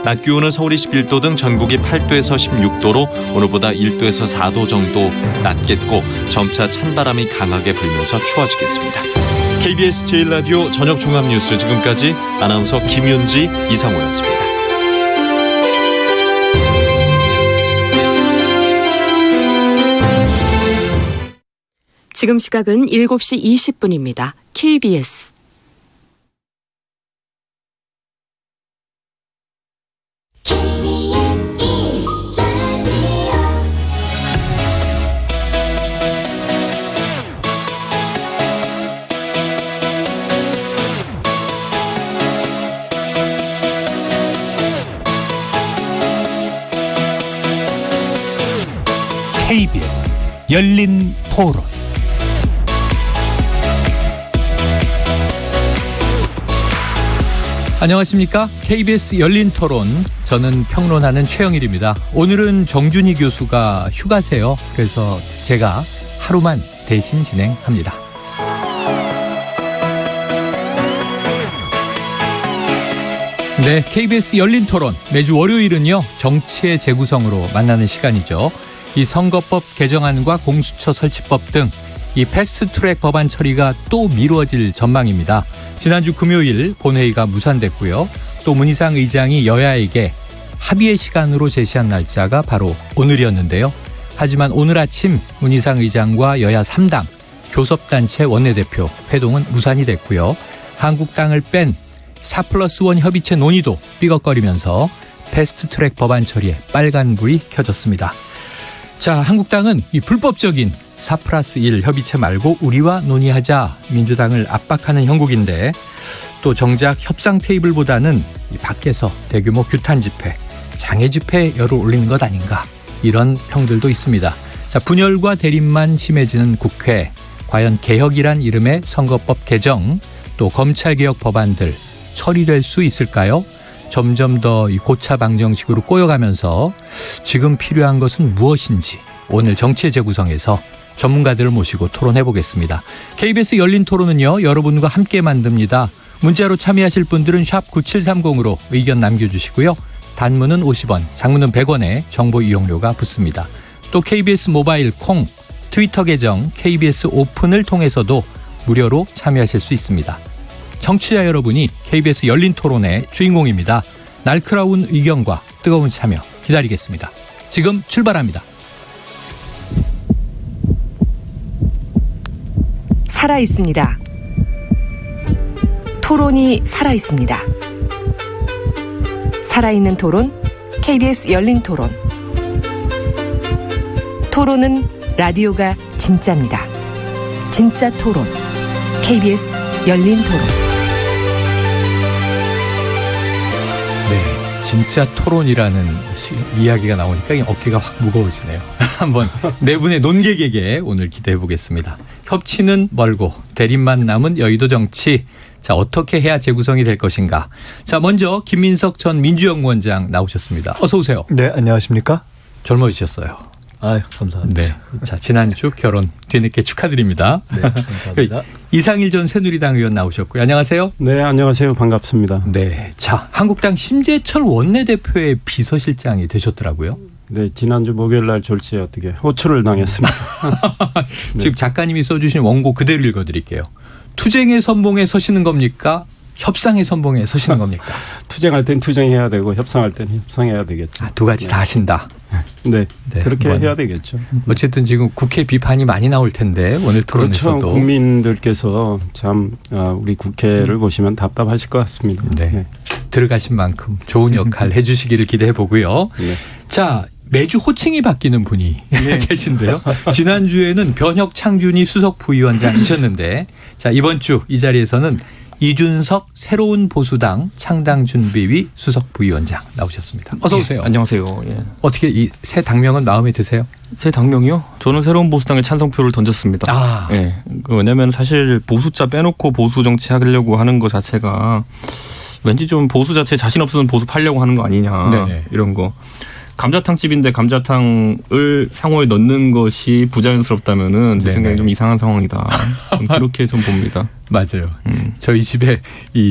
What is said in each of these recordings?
낮 기온은 서울이 11도 등 전국이 8도에서 16도로 오늘보다 1도에서 4도 정도 낮겠고 점차 찬바람이 강하게 불면서 추워지겠습니다. KBS 제1라디오 저녁 종합뉴스 지금까지 아나운서 김윤지, 이상호였습니다. 지금 시각은 7시 20분입니다. KBS KBS 열린 토론. 안녕하십니까? KBS 열린 토론. 저는 평론하는 최영일입니다. 오늘은 정준희 교수가 휴가세요. 그래서 제가 하루만 대신 진행합니다. 네, KBS 열린 토론. 매주 월요일은요, 정치의 재구성으로 만나는 시간이죠. 이 선거법 개정안과 공수처 설치법 등 이 패스트트랙 법안 처리가 또 미뤄질 전망입니다. 지난주 금요일 본회의가 무산됐고요. 또 문희상 의장이 여야에게 합의의 시간으로 제시한 날짜가 바로 오늘이었는데요. 하지만 오늘 아침 문희상 의장과 여야 3당 교섭단체 원내대표 회동은 무산이 됐고요. 한국당을 뺀 4+1 협의체 논의도 삐걱거리면서 패스트트랙 법안 처리에 빨간불이 켜졌습니다. 자, 한국당은 이 불법적인 4+1 협의체 말고 우리와 논의하자 민주당을 압박하는 형국인데 또 정작 협상 테이블보다는 이 밖에서 대규모 규탄 집회, 장애 집회에 열을 올리는 것 아닌가 이런 평들도 있습니다. 자, 분열과 대립만 심해지는 국회, 과연 개혁이란 이름의 선거법 개정 또 검찰개혁 법안들 처리될 수 있을까요? 점점 더 이 고차 방정식으로 꼬여가면서 지금 필요한 것은 무엇인지 오늘 정치의 재구성에서 전문가들을 모시고 토론해 보겠습니다. KBS 열린 토론은요, 여러분과 함께 만듭니다. 문자로 참여하실 분들은 샵 9730으로 의견 남겨주시고요. 단문은 50원, 장문은 100원에 정보 이용료가 붙습니다. 또 KBS 모바일 콩, 트위터 계정 KBS 오픈을 통해서도 무료로 참여하실 수 있습니다. 청취자 여러분이 KBS 열린 토론의 주인공입니다. 날카로운 의견과 뜨거운 참여 기다리겠습니다. 지금 출발합니다. 살아있습니다. 토론이 살아있습니다. 살아있는 토론, KBS 열린 토론. 토론은 라디오가 진짜입니다. 진짜 토론, KBS 열린 토론. 네, 진짜 토론이라는 이야기가 나오니까 어깨가 확 무거워지네요. 한번 네 분의 논객에게 오늘 기대해 보겠습니다. 협치는 멀고 대립만 남은 여의도 정치. 자, 어떻게 해야 재구성이 될 것인가. 자, 먼저 김민석 전 민주연구원장 나오셨습니다. 어서 오세요. 네, 안녕하십니까? 젊어지셨어요. 아유, 감사합니다. 네. 자, 지난주 결혼 뒤늦게 축하드립니다. 네, 감사합니다. 이상일 전 새누리당 의원 나오셨고요. 안녕하세요. 네, 안녕하세요. 반갑습니다. 네. 자, 한국당 심재철 원내대표의 비서실장이 되셨더라고요. 네, 지난주 목요일 날 졸지에 어떻게 호출을 당했습니다. 네. 지금 작가님이 써주신 원고 그대로 읽어드릴게요. 투쟁의 선봉에 서시는 겁니까? 협상의 선봉에 서시는 겁니까? 투쟁할 땐 투쟁해야 되고 협상할 땐 협상해야 되겠죠. 아, 두 가지 다 하신다. 네, 네, 그렇게 해야 되겠죠. 어쨌든 지금 국회 비판이 많이 나올 텐데 오늘 토론에서도. 그렇죠. 국민들께서 참 우리 국회를 보시면 답답하실 것 같습니다. 네. 네. 들어가신 만큼 좋은 역할 해주시기를 기대해 보고요. 네. 자, 매주 호칭이 바뀌는 분이 계신데요. 지난주에는 변혁 창준이 수석 부위원장이셨는데 자, 이번 주 이 자리에서는 이준석 새로운 보수당 창당준비위 수석 부위원장 나오셨습니다. 어서 오세요. 예, 안녕하세요. 예. 어떻게 이 새 당명은 마음에 드세요? 새 당명이요? 저는 새로운 보수당에 찬성표를 던졌습니다. 아. 예. 왜냐하면 사실 보수자 빼놓고 보수 정치 하려고 하는 것 자체가 왠지 좀 보수 자체에 자신 없으면 보수 팔려고 하는 거 아니냐. 네네. 이런 거. 감자탕 집인데 감자탕을 상호에 넣는 것이 부자연스럽다면은 제 생각에 좀 이상한 상황이다. 그렇게 좀 봅니다. 맞아요. 저희 집에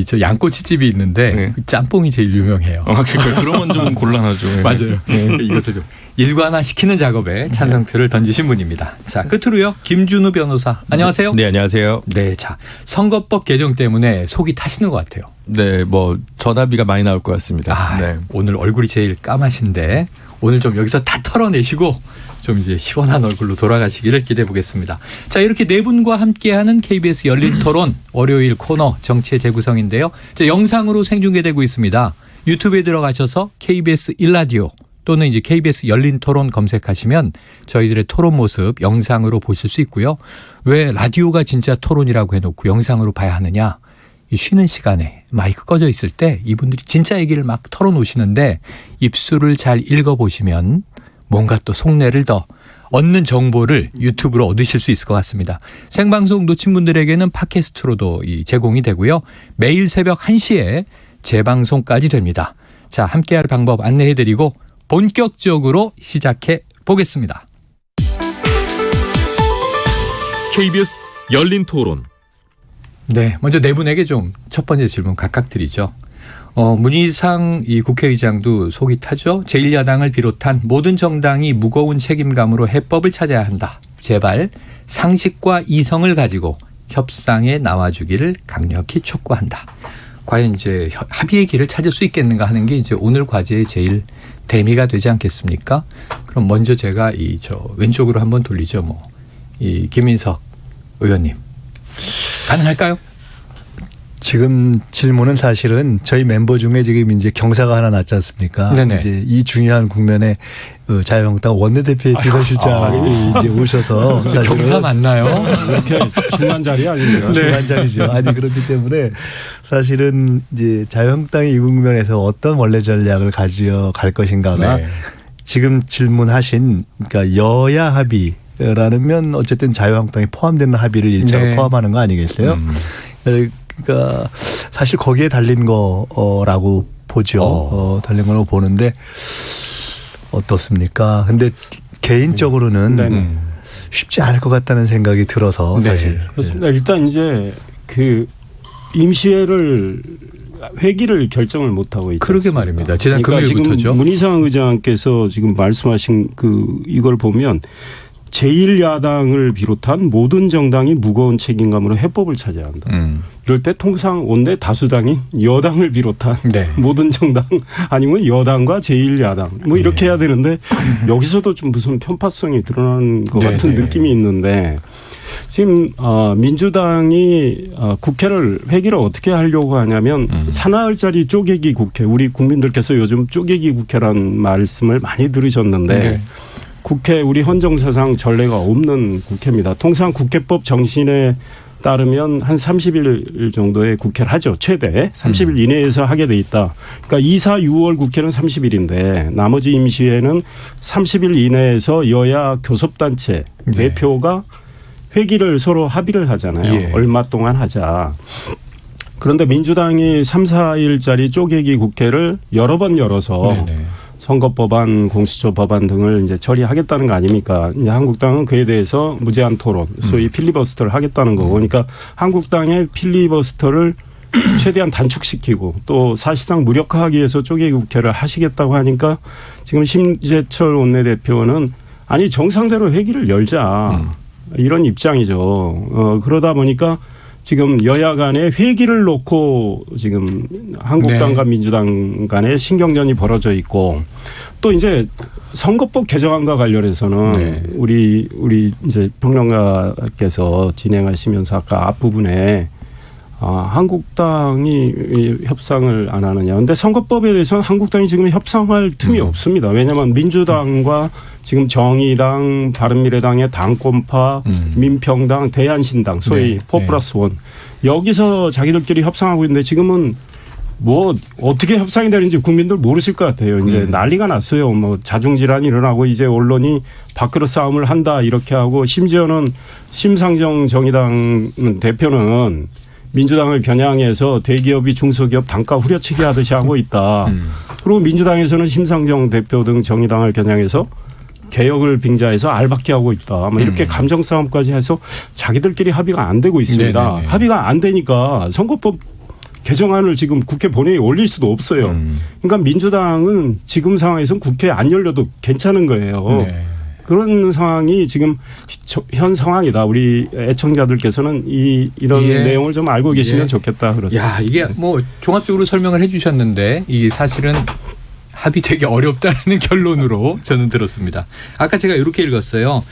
저 양꼬치집이 있는데 네. 그 짬뽕이 제일 유명해요. 그러니까 그러면 좀 곤란하죠. 맞아요. 이것도 좀 일관화 시키는 작업에 찬성표를 던지신 분입니다. 자, 끝으로요. 김준우 변호사. 안녕하세요. 네, 안녕하세요. 네, 자, 선거법 개정 때문에 속이 타시는 것 같아요. 네, 뭐 전화비가 많이 나올 것 같습니다. 아, 네. 오늘 얼굴이 제일 까마신데 오늘 좀 여기서 다 털어내시고 좀 이제 시원한 얼굴로 돌아가시기를 기대해 보겠습니다. 자, 이렇게 네 분과 함께하는 KBS 열린 토론 월요일 코너 정치의 재구성인데요. 자, 영상으로 생중계되고 있습니다. 유튜브에 들어가셔서 KBS 1라디오 또는 이제 KBS 열린 토론 검색하시면 저희들의 토론 모습 영상으로 보실 수 있고요. 왜 라디오가 진짜 토론이라고 해놓고 영상으로 봐야 하느냐? 이 쉬는 시간에 마이크 꺼져 있을 때 이분들이 진짜 얘기를 막 털어놓으시는데 입술을 잘 읽어보시면 뭔가 또 속내를 더 얻는 정보를 유튜브로 얻으실 수 있을 것 같습니다. 생방송 놓친 분들에게는 팟캐스트로도 제공이 되고요. 매일 새벽 1시에 재방송까지 됩니다. 자, 함께할 방법 안내해드리고 본격적으로 시작해 보겠습니다. KBS 열린 토론. 네, 먼저 네 분에게 좀 첫 번째 질문 각각 드리죠. 문희상 이 국회의장도 속이 타죠. 제1야당을 비롯한 모든 정당이 무거운 책임감으로 해법을 찾아야 한다. 제발 상식과 이성을 가지고 협상에 나와주기를 강력히 촉구한다. 과연 이제 합의의 길을 찾을 수 있겠는가 하는 게 이제 오늘 과제의 제일 대미가 되지 않겠습니까? 그럼 먼저 제가 저 왼쪽으로 한번 돌리죠. 이 김인석 의원님 가능할까요? 지금 질문은 사실은 저희 member 중에 지금 이제 경사가 하나 났지 않습니까? 네네. 이제 이 중요한 국면에 자유한국당 원내대표의 비서실장이 이제 오셔서 사실은 경사 맞나요? 이렇게 중요한 자리 아닙니까? 중요한 자리죠. 아니 그렇기 때문에 사실은 이제 자유한국당이 이 국면에서 어떤 원내 전략을 가져갈 것인가가 네. 지금 질문하신 그러니까 여야 합의라면 어쨌든 자유한국당이 포함되는 합의를 일차로 네. 포함하는 거 아니겠어요? 그러니까 사실 거기에 달린 거라고 보죠. 달린 거라고 보는데 어떻습니까? 근데 개인적으로는 쉽지 않을 것 같다는 생각이 들어서 네. 사실. 그렇습니다. 일단 이제 그 임시회를 회기를 결정을 못 하고 있다. 그러게 말입니다. 지난 그러니까 금요일부터죠. 지금 문희상 의장께서 지금 말씀하신 이걸 보면 제1야당을 비롯한 모든 정당이 무거운 책임감으로 해법을 찾아야 한다. 이럴 때 통상 원내 다수당이 여당을 비롯한 네. 모든 정당 아니면 여당과 제1야당 뭐 이렇게 해야 되는데 여기서도 좀 무슨 편파성이 드러나는 것 같은 느낌이 있는데 지금 민주당이 국회를 회기를 어떻게 하려고 하냐면 사나흘짜리 쪼개기 국회, 우리 국민들께서 요즘 쪼개기 국회라는 말씀을 많이 들으셨는데 네. 국회 우리 헌정사상 전례가 없는 국회입니다. 통상 국회법 정신에 따르면 한 30일 정도의 국회를 하죠. 최대 30일 이내에서 하게 돼 있다. 그러니까 2, 4, 6월 국회는 30일인데 나머지 임시회는 30일 이내에서 여야 교섭단체 네. 대표가 회기를 서로 합의를 하잖아요. 예. 얼마 동안 하자. 그런데 민주당이 3, 4일짜리 쪼개기 국회를 여러 번 열어서 네네. 선거법안, 공수처 법안 등을 이제 처리하겠다는 거 아닙니까? 이제 한국당은 그에 대해서 무제한 토론, 소위 필리버스터를 하겠다는 거고, 그러니까 한국당의 필리버스터를 최대한 단축시키고 또 사실상 무력화하기 위해서 쪼개기 국회를 하시겠다고 하니까 지금 심재철 원내대표는 아니 정상대로 회기를 열자 이런 입장이죠. 그러다 보니까 지금 여야 간에 회기를 놓고 지금 한국당과 민주당 간에 신경전이 벌어져 있고 또 이제 선거법 개정안과 관련해서는 우리 이제 평론가께서 진행하시면서 아까 앞부분에 한국당이 협상을 안 하느냐. 그런데 선거법에 대해서는 한국당이 지금 협상할 틈이 없습니다. 왜냐하면 민주당과 지금 정의당, 바른미래당의 당권파, 민평당, 대한신당, 소위 4+1 여기서 자기들끼리 협상하고 있는데 지금은 뭐 어떻게 협상이 되는지 국민들 모르실 것 같아요. 이제 난리가 났어요. 뭐 자중질환이 일어나고 이제 언론이 밥그릇 싸움을 한다 이렇게 하고 심지어는 심상정 정의당 대표는 민주당을 겨냥해서 대기업이 중소기업 단가 후려치기 하듯이 하고 있다. 그리고 민주당에서는 심상정 대표 등 정의당을 겨냥해서 개혁을 빙자해서 알박기 하고 있다. 뭐 이렇게 감정 싸움까지 해서 자기들끼리 합의가 안 되고 있습니다. 네네네. 합의가 안 되니까 선거법 개정안을 지금 국회 본회의에 올릴 수도 없어요. 그러니까 민주당은 지금 상황에서는 국회 안 열려도 괜찮은 거예요. 네. 그런 상황이 지금 현 상황이다. 우리 애청자들께서는 이런 예. 내용을 좀 알고 계시면 예. 좋겠다. 그렇습니다. 야, 이게 뭐 종합적으로 설명을 해 주셨는데 이게 사실은 합의되기 어렵다는 결론으로 저는 들었습니다. 아까 제가 이렇게 읽었어요.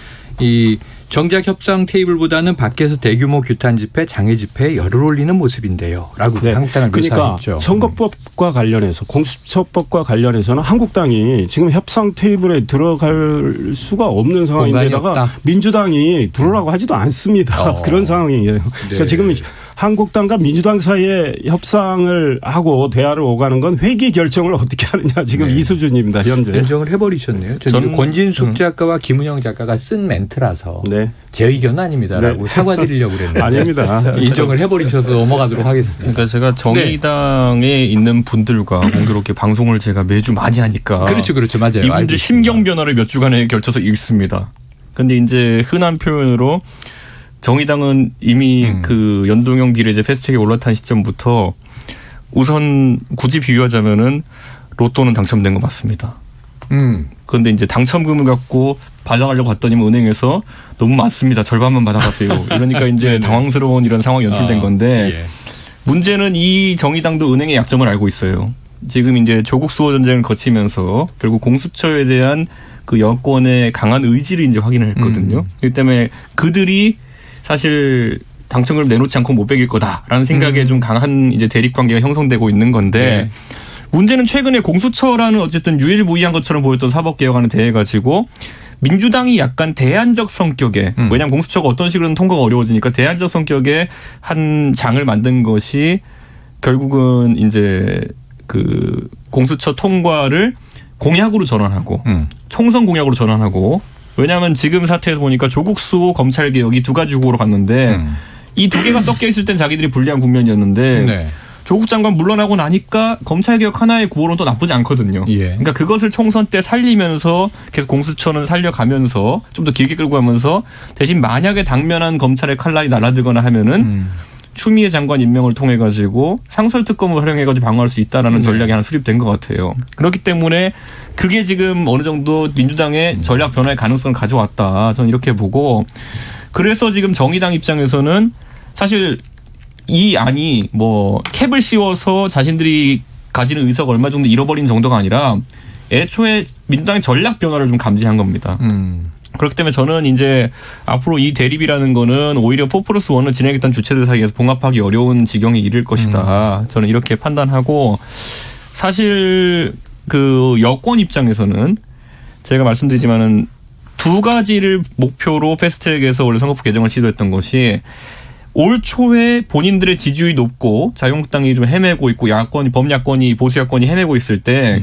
이 정작 협상 테이블보다는 밖에서 대규모 규탄 집회, 장애 집회에 열을 올리는 모습인데요. 라고 네. 한국당을 그러니까 묘사했죠. 선거법과 관련해서 공수처법과 관련해서는 한국당이 지금 협상 테이블에 들어갈 수가 없는 상황인데다가 공간이 없다. 민주당이 들어오라고 하지도 않습니다. 그런 상황이에요. 그러니까 지금 한국당과 민주당 사이에 협상을 하고 대화를 오가는 건 회기 결정을 어떻게 하느냐 지금 네. 이 수준입니다. 현재. 인정을 해버리셨네요. 저는 권진숙 작가와 김은영 작가가 쓴 멘트라서 네. 제 의견은 아닙니다라고 네. 사과드리려고 그랬는데 아닙니다. 인정을 해버리셔서 넘어가도록 하겠습니다. 그러니까 제가 정의당에 있는 분들과 공교롭게 방송을 제가 매주 많이 하니까 그렇죠. 맞아요. 이분들 알겠습니다. 심경 변화를 몇 주간에 걸쳐서 읽습니다. 그런데 이제 흔한 표현으로 정의당은 이미 그 연동형 비례제 패스트트랙에 올라탄 시점부터 우선 굳이 비유하자면은 로또는 당첨된 거 맞습니다. 그런데 이제 당첨금을 갖고 발행하려고 갔더니 은행에서 너무 많습니다. 절반만 받아가세요. 이러니까 이제 당황스러운 이런 상황이 연출된 건데 예. 문제는 이 정의당도 은행의 약점을 알고 있어요. 지금 이제 조국 수호 전쟁을 거치면서 결국 공수처에 대한 그 여권의 강한 의지를 이제 확인을 했거든요. 그렇기 때문에 그들이 사실 당첨금을 내놓지 않고 못 베길 거다라는 생각에 좀 강한 이제 대립 관계가 형성되고 있는 건데 네. 문제는 최근에 공수처라는 어쨌든 유일무이한 것처럼 보였던 사법개혁안에 대해 가지고 민주당이 약간 대안적 성격의 왜냐하면 공수처가 어떤 식으로는 통과가 어려워지니까 대안적 성격의 한 장을 만든 것이 결국은 이제 그 공수처 통과를 공약으로 전환하고 총선 공약으로 전환하고 왜냐하면 지금 사태에서 보니까 조국 수호 검찰 개혁이 두 가지 구호로 갔는데 이 두 개가 섞여 있을 땐 자기들이 불리한 국면이었는데 네. 조국 장관 물러나고 나니까 검찰 개혁 하나의 구호로는 또 나쁘지 않거든요. 예. 그러니까 그것을 총선 때 살리면서 계속 공수처는 살려가면서 좀 더 길게 끌고 가면서 대신 만약에 당면한 검찰의 칼날이 날아들거나 하면은 추미애 장관 임명을 통해 가지고 상설특검을 활용해 가지고 방어할 수 있다라는 전략이 하나 수립된 것 같아요. 그렇기 때문에 그게 지금 어느 정도 민주당의 전략 변화의 가능성을 가져왔다. 저는 이렇게 보고 그래서 지금 정의당 입장에서는 사실 이 안이 뭐 캡을 씌워서 자신들이 가지는 의석 얼마 정도 잃어버린 정도가 아니라 애초에 민주당의 전략 변화를 좀 감지한 겁니다. 그렇기 때문에 저는 이제 앞으로 이 대립이라는 거는 오히려 4+1을 진행했던 주체들 사이에서 봉합하기 어려운 지경에 이를 것이다. 저는 이렇게 판단하고 사실 그 여권 입장에서는 제가 말씀드리지만은 두 가지를 목표로 패스트트랙에서 원래 선거법 개정을 시도했던 것이 올 초에 본인들의 지지율이 높고 자유한국당이 좀 헤매고 있고 야권이 범야권이 보수야권이 헤매고 있을 때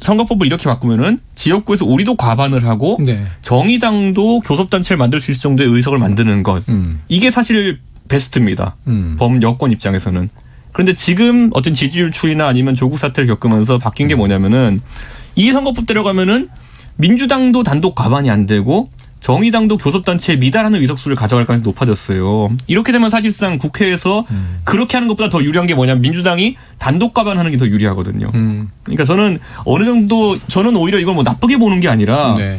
선거법을 이렇게 바꾸면은 지역구에서 우리도 과반을 하고 네. 정의당도 교섭단체를 만들 수 있을 정도의 의석을 만드는 것. 이게 사실 베스트입니다. 범여권 입장에서는. 그런데 지금 어떤 지지율 추이나 아니면 조국 사태를 겪으면서 바뀐 게 뭐냐면은 이 선거법 들어가면은 민주당도 단독 과반이 안 되고 정의당도 교섭단체에 미달하는 의석수를 가져갈 가능성이 높아졌어요. 이렇게 되면 사실상 국회에서 그렇게 하는 것보다 더 유리한 게 뭐냐면 민주당이 단독 과반하는 게 더 유리하거든요. 그러니까 저는 어느 정도 저는 오히려 이걸 뭐 나쁘게 보는 게 아니라 네.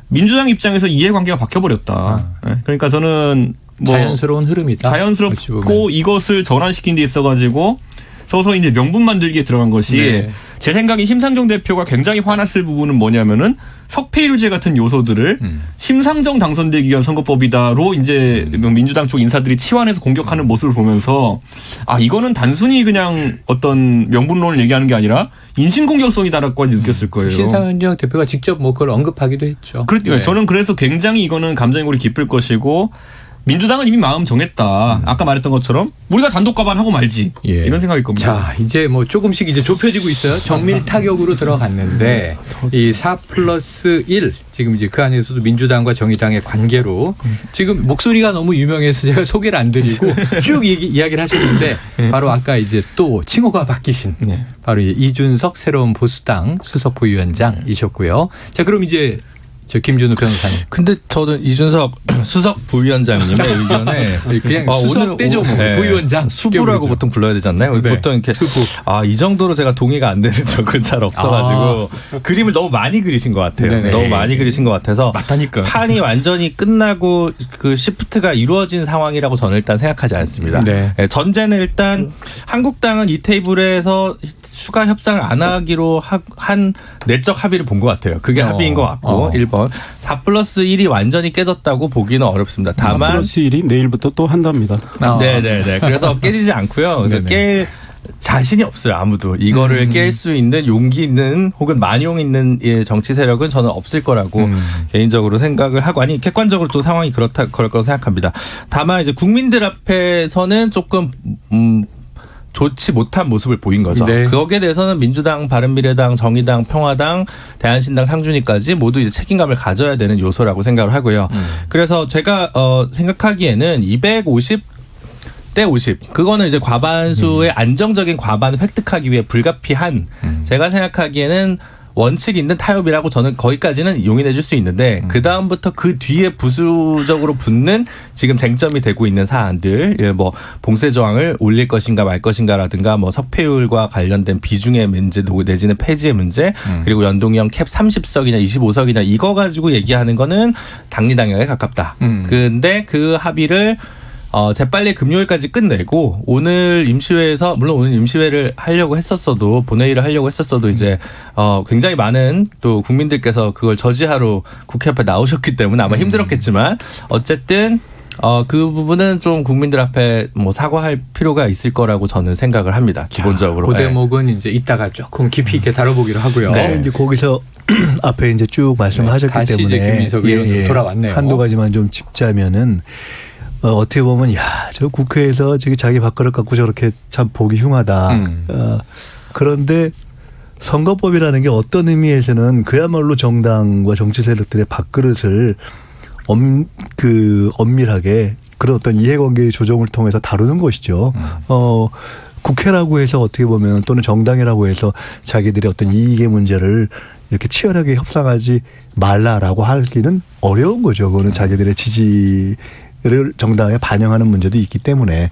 민주당 입장에서 이해관계가 바뀌어버렸다. 그러니까 저는 뭐 자연스러운 흐름이다. 어찌 보면. 자연스럽고 이것을 전환시킨 데 있어가지고 서서 이제 명분 만들기에 들어간 것이 네. 제 생각에 심상정 대표가 굉장히 화났을 부분은 뭐냐면은 석패율제 같은 요소들을 심상정 당선되기 위한 선거법이다로 이제 민주당 쪽 인사들이 치환해서 공격하는 모습을 보면서 아 이거는 단순히 그냥 어떤 명분론을 얘기하는 게 아니라 인신공격성이다라고 느꼈을 거예요. 신상정 대표가 직접 뭐 그걸 언급하기도 했죠. 그렇죠. 네. 저는 그래서 굉장히 이거는 감정이골이 깊을 것이고 민주당은 이미 마음 정했다. 아까 말했던 것처럼 우리가 단독 과반하고 말지. 예. 이런 생각일 겁니다. 자, 이제 뭐 조금씩 이제 좁혀지고 있어요. 정밀 타격으로 들어갔는데 이 4+1 지금 이제 그 안에서도 민주당과 정의당의 관계로 지금 목소리가 너무 유명해서 제가 소개를 안 드리고 쭉 이야기를 하셨는데 바로 아까 이제 또 칭호가 바뀌신 네. 바로 이준석 새로운 보수당 수석 부위원장이셨고요. 자, 그럼 이제 저 김준우 변호사님. 근데 저는 이준석 수석 부위원장님의 의견에 그냥 수석 떼죠 뭐. 부위원장. 수부라고 끼워부르죠. 보통 불러야 되잖아요. 네. 보통 이렇게 수부. 이 정도로 제가 동의가 안 되는 적은 잘 없어가지고 그림을 너무 많이 그리신 것 같아요. 네네. 너무 많이 그리신 것 같아서 맞다니까. 판이 완전히 끝나고 그 시프트가 이루어진 상황이라고 저는 일단 생각하지 않습니다. 네. 전제는 일단 한국당은 이 테이블에서 추가 협상을 안 하기로 한 내적 합의를 본 것 같아요. 그게 합의인 것 같고 1번 4+1이 완전히 깨졌다고 보기는 어렵습니다. 다만 4+1이 내일부터 또 한답니다. 네네네. 그래서 깨지지 않고요. 그래서 깰 자신이 없어요. 아무도 이거를 깰 수 있는 용기 있는 혹은 만용 있는 정치 세력은 저는 없을 거라고 개인적으로 생각을 하고 아니 객관적으로 또 상황이 그럴 거라고 생각합니다. 다만 이제 국민들 앞에서는 조금 좋지 못한 모습을 보인 거죠. 네. 거기에 대해서는 민주당, 바른미래당, 정의당, 평화당, 대한신당, 상준이까지 모두 이제 책임감을 가져야 되는 요소라고 생각을 하고요. 그래서 제가 생각하기에는 250대 50 그거는 이제 과반수의 안정적인 과반을 획득하기 위해 불가피한 제가 생각하기에는 원칙 있는 타협이라고 저는 거기까지는 용인해 줄 수 있는데 그다음부터 그 뒤에 부수적으로 붙는 지금 쟁점이 되고 있는 사안들 뭐 봉쇄 저항을 올릴 것인가 말 것인가라든가 뭐 석패율과 관련된 비중의 문제 내지는 폐지의 문제 그리고 연동형 캡 30석이냐 25석이냐 이거 가지고 얘기하는 거는 당리당략에 가깝다. 근데 그 합의를 재빨리 금요일까지 끝내고 오늘 임시회에서 물론 오늘 임시회를 하려고 했었어도 본회의를 하려고 했었어도 이제 굉장히 많은 또 국민들께서 그걸 저지하러 국회 앞에 나오셨기 때문에 아마 힘들었겠지만 어쨌든 그 부분은 좀 국민들 앞에 뭐 사과할 필요가 있을 거라고 저는 생각을 합니다. 기본적으로. 그 대목은 이제 이따가 조금 깊이 있게 다뤄보기로 하고요. 네. 이제 거기서 앞에 이제 쭉 말씀하셨기 다시 때문에 이제 김민석 의원으로 돌아왔네요. 한두 가지만 좀 짚자면은 어떻게 보면 저 국회에서 자기 밥그릇 갖고 저렇게 참 보기 흉하다. 그런데 선거법이라는 게 어떤 의미에서는 그야말로 정당과 정치 세력들의 밥그릇을 엄밀하게 그런 어떤 이해관계의 조정을 통해서 다루는 것이죠. 국회라고 해서 어떻게 보면 또는 정당이라고 해서 자기들의 어떤 이익의 문제를 이렇게 치열하게 협상하지 말라라고 하기는 어려운 거죠. 그거는 자기들의 지지를 정당에 반영하는 문제도 있기 때문에.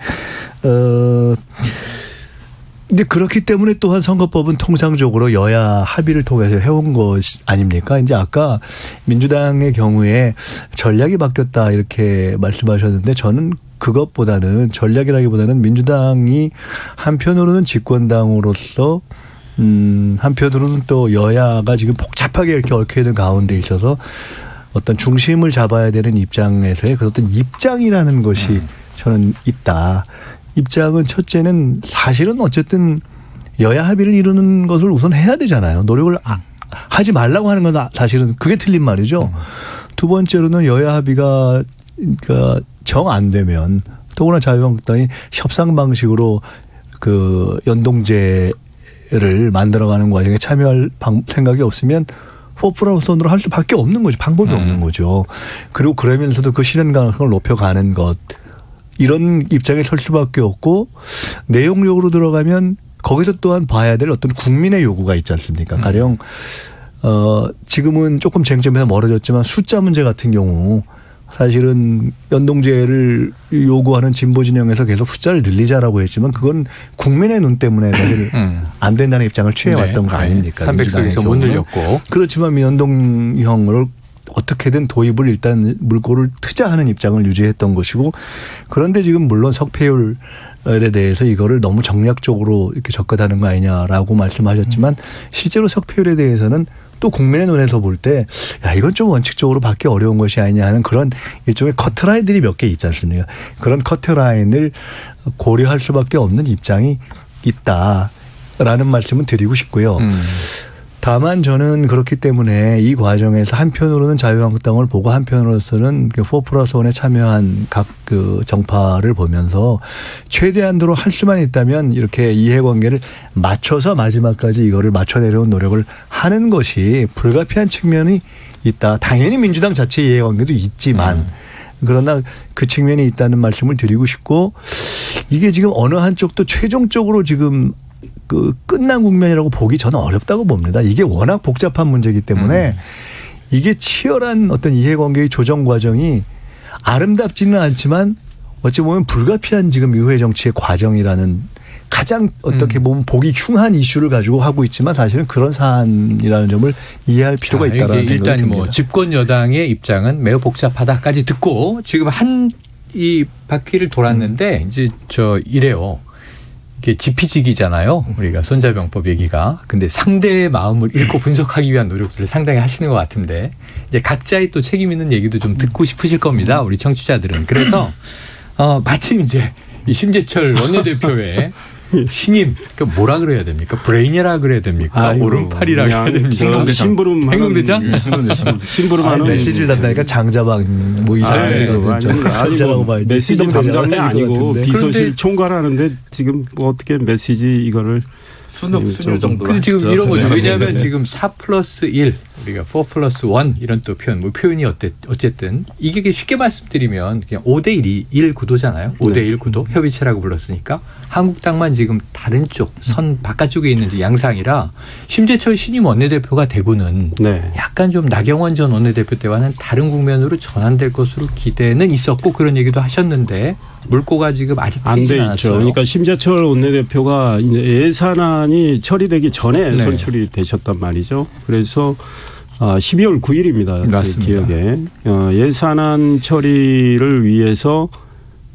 근데 그렇기 때문에 또한 선거법은 통상적으로 여야 합의를 통해서 해온 것 아닙니까? 이제 아까 민주당의 경우에 전략이 바뀌었다 이렇게 말씀하셨는데 저는 그것보다는 전략이라기보다는 민주당이 한편으로는 집권당으로서 한편으로는 또 여야가 지금 복잡하게 이렇게 얽혀 있는 가운데 있어서 어떤 중심을 잡아야 되는 입장에서의 그 어떤 입장이라는 것이 저는 있다. 입장은 첫째는 사실은 어쨌든 여야 합의를 이루는 것을 우선 해야 되잖아요. 노력을 하지 말라고 하는 건 사실은 그게 틀린 말이죠. 두 번째로는 여야 합의가 그러니까 정 안 되면 더구나 자유한국당이 협상 방식으로 그 연동제를 만들어가는 과정에 참여할 생각이 없으면 포프라우선으로 할 수밖에 없는 거죠. 방법이 없는 거죠. 그리고 그러면서도 그 실현 가능성을 높여가는 것. 이런 입장에 설 수밖에 없고 내용적으로 들어가면 거기서 또한 봐야 될 어떤 국민의 요구가 있지 않습니까? 가령 지금은 조금 쟁점에서 멀어졌지만 숫자 문제 같은 경우 사실은 연동제를 요구하는 진보 진영에서 계속 숫자를 늘리자라고 했지만 그건 국민의 눈 때문에 사실 안 된다는 입장을 취해왔던 거 아닙니까? 300석에서 못 늘렸고. 그렇지만 연동형을 어떻게든 도입을 일단 물꼬를 트자하는 입장을 유지했던 것이고 그런데 지금 물론 석패율에 대해서 이거를 너무 정략적으로 이렇게 접근하는 거 아니냐라고 말씀하셨지만 실제로 석패율에 대해서는 또 국민의 눈에서 볼 때 야 이건 좀 원칙적으로 받기 어려운 것이 아니냐 하는 그런 일종의 커트라인들이 몇 개 있지 않습니까? 그런 커트라인을 고려할 수밖에 없는 입장이 있다라는 말씀은 드리고 싶고요. 다만 저는 그렇기 때문에 이 과정에서 한편으로는 자유한국당을 보고 한편으로서는 4+1에 참여한 각 그 정파를 보면서 최대한도로 할 수만 있다면 이렇게 이해관계를 맞춰서 마지막까지 이거를 맞춰내려는 노력을 하는 것이 불가피한 측면이 있다. 당연히 민주당 자체 이해관계도 있지만 그러나 그 측면이 있다는 말씀을 드리고 싶고 이게 지금 어느 한쪽도 최종적으로 지금 그 끝난 국면이라고 보기 저는 어렵다고 봅니다. 이게 워낙 복잡한 문제이기 때문에 이게 치열한 어떤 이해관계의 조정 과정이 아름답지는 않지만 어찌 보면 불가피한 지금 의회 정치의 과정이라는 가장 어떻게 보면 보기 흉한 이슈를 가지고 하고 있지만 사실은 그런 사안이라는 점을 이해할 필요가 있다라는 생각이 일단 듭니다. 뭐 집권 여당의 입장은 매우 복잡하다까지 듣고 지금 한 이 바퀴를 돌았는데 이제 이래요. 이게 지피지기잖아요. 우리가 손자병법 얘기가. 근데 상대의 마음을 읽고 분석하기 위한 노력들을 상당히 하시는 것 같은데 이제 각자의 또 책임 있는 얘기도 좀 듣고 싶으실 겁니다. 우리 청취자들은. 그래서 마침 이제 이 심재철 원내대표의 신임, 그 뭐라 그래야 됩니까? 브레인이라 그래야 됩니까? 오른팔이라 그래야 됩니까? 심부름 행동대장? 심부름하는 메시지를 담다니까 장자방 뭐 이상한 장자라고 봐야지. 메시지 담당이 아니고 같은데. 비서실 총괄하는데 지금 뭐 어떻게 메시지 이거를 수능 정도. 근데 지금 이런 거죠. 왜냐하면 지금 4+1 우리가 4+1 이런 또 표현, 뭐 표현이 어쨌든 이게 쉽게 말씀드리면 그냥 5대1 구도잖아요. 5대1 구도 협의체라고 불렀으니까 한국당만 지금 다른 쪽 선 바깥쪽에 있는 양상이라 심재철 신임 원내대표가 되고는 약간 좀 나경원 전 원내대표 때와는 다른 국면으로 전환될 것으로 기대는 있었고 그런 얘기도 하셨는데 물꼬가 지금 아직 안 돼 트이진 있죠. 않았어요. 그러니까 심재철 원내대표가 이제 예산안이 처리되기 전에 선출이 되셨단 말이죠. 그래서 12월 9일입니다. 맞습니다. 제 기억에. 예산안 처리를 위해서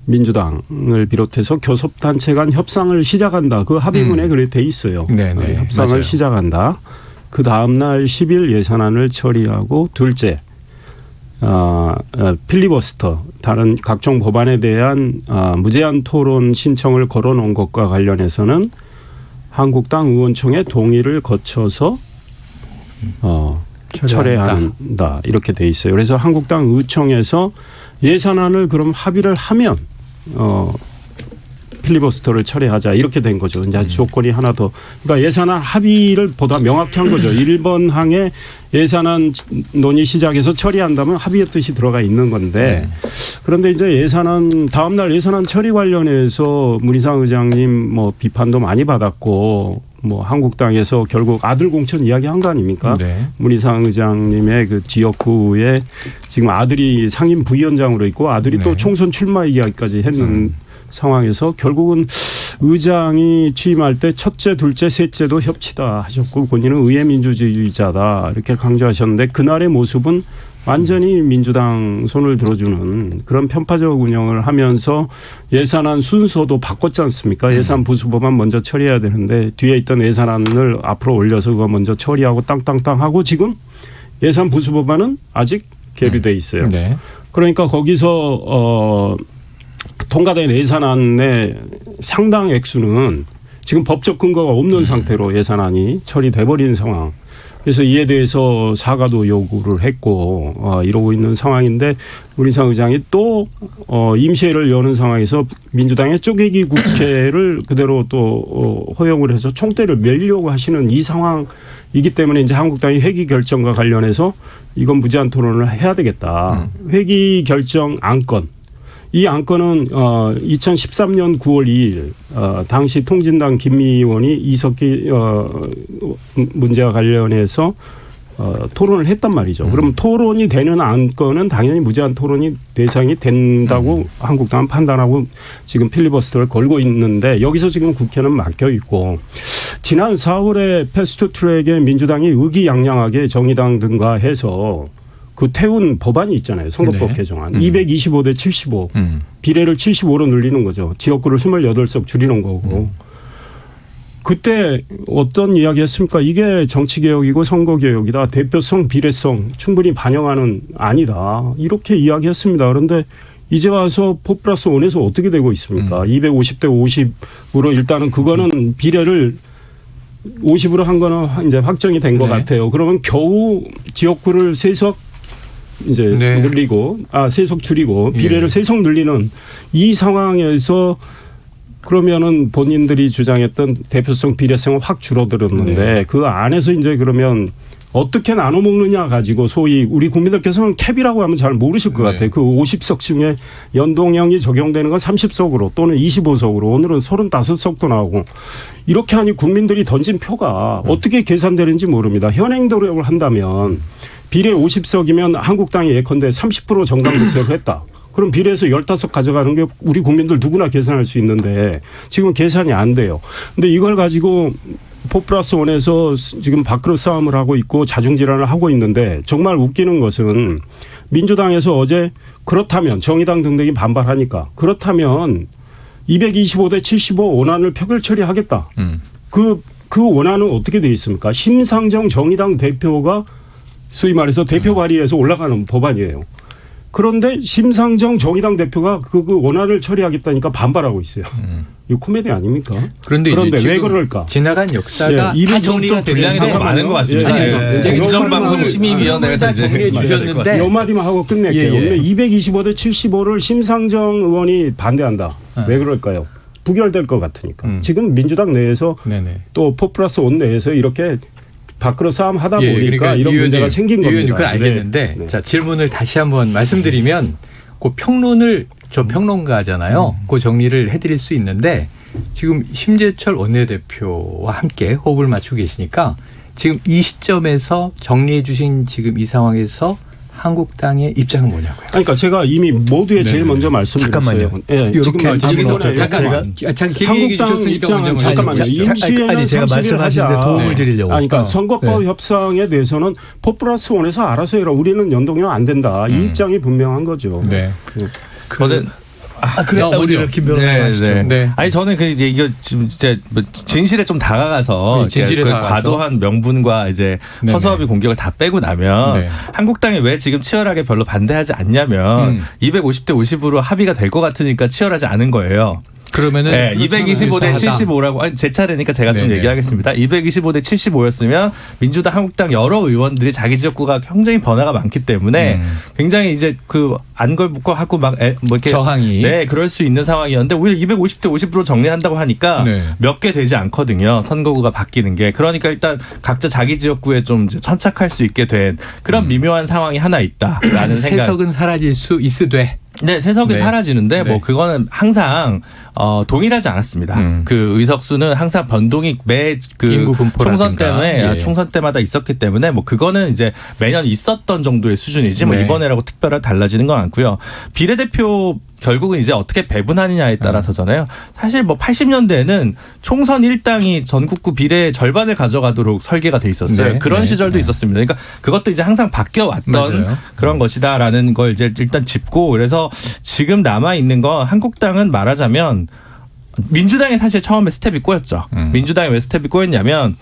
민주당을 비롯해서 교섭단체 간 협상을 시작한다. 그 합의문에 그래 돼 있어요. 네네. 협상을 맞아요. 시작한다. 그 다음 날 10일 예산안을 처리하고 둘째 필리버스터 다른 각종 법안에 대한 무제한 토론 신청을 걸어놓은 것과 관련해서는 한국당 의원총회 동의를 거쳐서 철회한다 이렇게 돼 있어요. 그래서 한국당 의총에서 예산안을 그럼 합의를 하면 필리버스터를 철회하자 이렇게 된 거죠. 이제 조건이 하나 더. 그러니까 예산안 합의를 보다 명확히 한 거죠. 1번 항에 예산안 논의 시작해서 처리한다면 합의의 뜻이 들어가 있는 건데 그런데 이제 예산안 다음 날 예산안 처리 관련해서 문희상 의장님 뭐 비판도 많이 받았고 뭐 한국당에서 결국 아들 공천 이야기한 거 아닙니까? 네. 문희상 의장님의 그 지역구에 지금 아들이 상임 부위원장으로 있고 아들이 또 총선 출마 이야기까지 했는 상황에서 결국은 의장이 취임할 때 첫째, 둘째, 셋째도 협치다 하셨고 본인은 의회 민주주의자다 이렇게 강조하셨는데 그날의 모습은 완전히 민주당 손을 들어주는 그런 편파적 운영을 하면서 예산안 순서도 바꿨지 않습니까? 예산 부수법안 먼저 처리해야 되는데 뒤에 있던 예산안을 앞으로 올려서 그거 먼저 처리하고 땅땅땅 하고 지금 예산 부수법안은 아직 계류돼 있어요. 네. 그러니까 거기서 통과된 예산안의 상당 액수는 지금 법적 근거가 없는 상태로 예산안이 처리돼 버린 상황. 그래서 이에 대해서 사과도 요구를 했고 이러고 있는 상황인데 문희상 의장이 또 임시회를 여는 상황에서 민주당의 쪼개기 국회를 그대로 또 허용을 해서 총대를 매려고 하시는 이 상황이기 때문에 이제 한국당이 회기 결정과 관련해서 이건 무제한 토론을 해야 되겠다. 회기 결정 안건. 이 안건은 2013년 9월 2일 당시 통진당 김미 의원이 이석기 문제와 관련해서 토론을 했단 말이죠. 그럼 토론이 되는 안건은 당연히 무제한 토론이 대상이 된다고 한국당은 판단하고 지금 필리버스터를 걸고 있는데 여기서 지금 국회는 막혀 있고 지난 4월에 패스트트랙에 민주당이 의기양양하게 정의당 등과 해서 그 태운 법안이 있잖아요. 선거법 개정안. 225대 75. 비례를 75로 늘리는 거죠. 지역구를 28석 줄이는 거고. 그때 어떤 이야기 했습니까? 이게 정치개혁이고 선거개혁이다. 대표성, 비례성 충분히 반영하는 아니다. 이렇게 이야기했습니다. 그런데 이제 와서 4+1에서 어떻게 되고 있습니까? 250대 50으로 일단은 그거는 비례를 50으로 한 거는 이제 확정이 된 것 네. 같아요. 그러면 겨우 지역구를 3석 이제 네. 늘리고 3석 줄이고 비례를 예. 3석 늘리는 이 상황에서 그러면은 본인들이 주장했던 대표성 비례성은 확 줄어들었는데 네. 그 안에서 이제 그러면 어떻게 나눠 먹느냐 가지고 소위 우리 국민들께서는 캡이라고 하면 잘 모르실 것 네. 같아요. 그 50석 중에 연동형이 적용되는 건 30석으로 또는 25석으로 오늘은 35석도 나오고 이렇게 하니 국민들이 던진 표가 어떻게 계산되는지 모릅니다. 현행도를 한다면 비례 50석이면 한국당이 예컨대 30% 정당 득표를 했다. 그럼 비례해서 15석 가져가는 게 우리 국민들 누구나 계산할 수 있는데 지금 계산이 안 돼요. 근데 이걸 가지고 4+1에서 지금 밥그릇 싸움을 하고 있고 자중질환을 하고 있는데 정말 웃기는 것은 민주당에서 어제 그렇다면 정의당 등등이 반발하니까 그렇다면 225대 75 원안을 표결 처리하겠다. 그 원안은 어떻게 돼 있습니까? 심상정 정의당 대표가 소위 말해서 대표 발의해서 올라가는 법안이에요. 그런데 심상정 정의당 대표가 그 원안을 처리하겠다니까 반발하고 있어요. 이거 코미디 아닙니까? 그런데 왜 지금 그럴까? 지나간 역사가 예, 다 좀 정리가 분량이 되는데 너무 많은 것 같습니다. 아니, 네. 공정방송 심의위원회에서 이제 정리해 주셨는데 몇 마디만 하고 끝낼게요. 예, 예. 오늘 225대 75를 심상정 의원이 반대한다. 왜 그럴까요? 부결될 것 같으니까. 지금 민주당 내에서 네네. 또 4+1 내에서 이렇게 밖으로 싸움 하다 예, 보니까 그러니까 이런 이 문제가 의원님, 생긴 이 의원님 겁니다. 그건 알겠는데 네. 자 질문을 다시 한번 말씀드리면 그 평론을 저 평론가잖아요. 그 정리를 해드릴 수 있는데 지금 심재철 원내대표와 함께 호흡을 맞추고 계시니까 지금 이 시점에서 정리해 주신 지금 이 상황에서 한국당의 입장은 뭐냐고요? 그러니까 제가 이미 모두에 제일 먼저 말씀드렸어요. 잠깐만요. 예, 이렇게 지금 하면 어때요? 잠깐만. 잠깐 길게 얘기해 한국당 주셨으니까 입장은 먼저 잠깐만요. 아니, 임시회는 아니, 제가 30일 말씀하시는데 하자. 도움을 네. 드리려고. 그러니까 선거법 네. 협상에 대해서는 4+1에서 알아서 해라. 우리는 연동형 안 된다. 이 입장이 분명한 거죠. 네. 저는 그랬다 우리 김 변호사님 하시죠. 네. 아니 저는 그 이제 이거 지금 진짜 뭐 진실에 좀 다가가서 네, 진실에 그 다가가서. 과도한 명분과 이제 네네. 허수아비 공격을 다 빼고 나면 네. 한국당이 왜 지금 치열하게 별로 반대하지 않냐면 250대 50으로 합의가 될 것 같으니까 치열하지 않은 거예요. 그러면은 네, 225대 유사하다. 75라고 아니 제 차례니까 제가 좀 네네. 얘기하겠습니다. 225대 75였으면 민주당, 한국당 여러 의원들이 자기 지역구가 굉장히 변화가 많기 때문에 굉장히 이제 그 안걸붙고 하고 막 뭐 이렇게 저항이. 네 그럴 수 있는 상황이었는데 오히려 250대 50으로 정리한다고 하니까 네. 몇 개 되지 않거든요. 선거구가 바뀌는 게 그러니까 일단 각자 자기 지역구에 좀 이제 천착할 수 있게 된 그런 미묘한 상황이 하나 있다라는 생각. 세석은 사라질 수 있으되. 네, 세석이 네. 사라지는데 네. 뭐 그거는 항상 동일하지 않았습니다. 그 의석수는 항상 변동이 매 그 인구 분포라든가. 총선 때문에 예. 총선 때마다 있었기 때문에 뭐 그거는 이제 매년 있었던 정도의 수준이지 뭐 네. 이번에라고 특별하게 달라지는 건 않고요. 비례대표 결국은 이제 어떻게 배분하느냐에 따라서잖아요. 사실 뭐 80년대에는 총선 1당이 전국구 비례의 절반을 가져가도록 설계가 돼 있었어요. 네. 그런 네. 시절도 네. 있었습니다. 그러니까 그것도 이제 항상 바뀌어 왔던 맞아요. 그런 것이다라는 걸 이제 일단 짚고 그래서 지금 남아 있는 건 한국당은 말하자면 민주당이 사실 처음에 스텝이 꼬였죠. 민주당이 왜 스텝이 꼬였냐면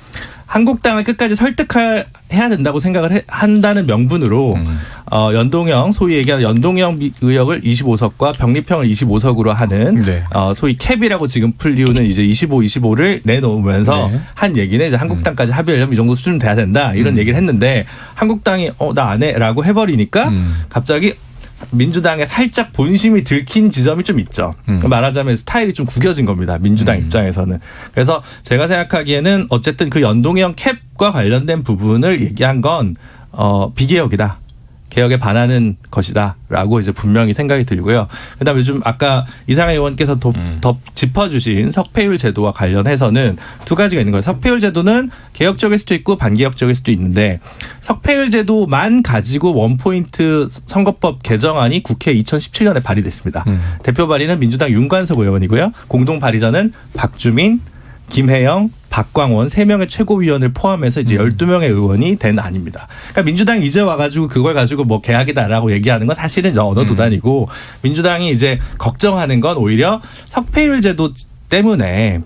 한국당을 끝까지 설득해야 된다고 생각을 한다는 명분으로 연동형 소위 얘기하는 연동형 의역을 25석과 병립형을 25석으로 하는 네. 소위 캡이라고 지금 풀리우는 이제 25를 내놓으면서 네. 한 얘기는 이제 한국당까지 합의하려면 이 정도 수준 돼야 된다 이런 얘기를 했는데 한국당이 나 안 해라고 해버리니까 갑자기 민주당에 살짝 본심이 들킨 지점이 좀 있죠. 말하자면 스타일이 좀 구겨진 겁니다. 민주당 입장에서는. 그래서 제가 생각하기에는 어쨌든 그 연동형 캡과 관련된 부분을 얘기한 건 비개혁이다. 개혁에 반하는 것이다라고 이제 분명히 생각이 들고요. 그다음에 요즘 아까 이상해 의원께서 더 짚어주신 석패율 제도와 관련해서는 두 가지가 있는 거예요. 석패율 제도는 개혁적일 수도 있고 반개혁적일 수도 있는데 석패율 제도만 가지고 원포인트 선거법 개정안이 국회 2017년에 발의됐습니다. 대표 발의는 민주당 윤관석 의원이고요. 공동 발의자는 박주민, 김혜영, 박광원 3명의 최고위원을 포함해서 이제 12명의 의원이 된 안입니다. 그러니까 민주당이 이제 와가지고 그걸 가지고 뭐 개혁이다라고 얘기하는 건 사실은 이제 언어도단이고 민주당이 이제 걱정하는 건 오히려 석패율 제도 때문에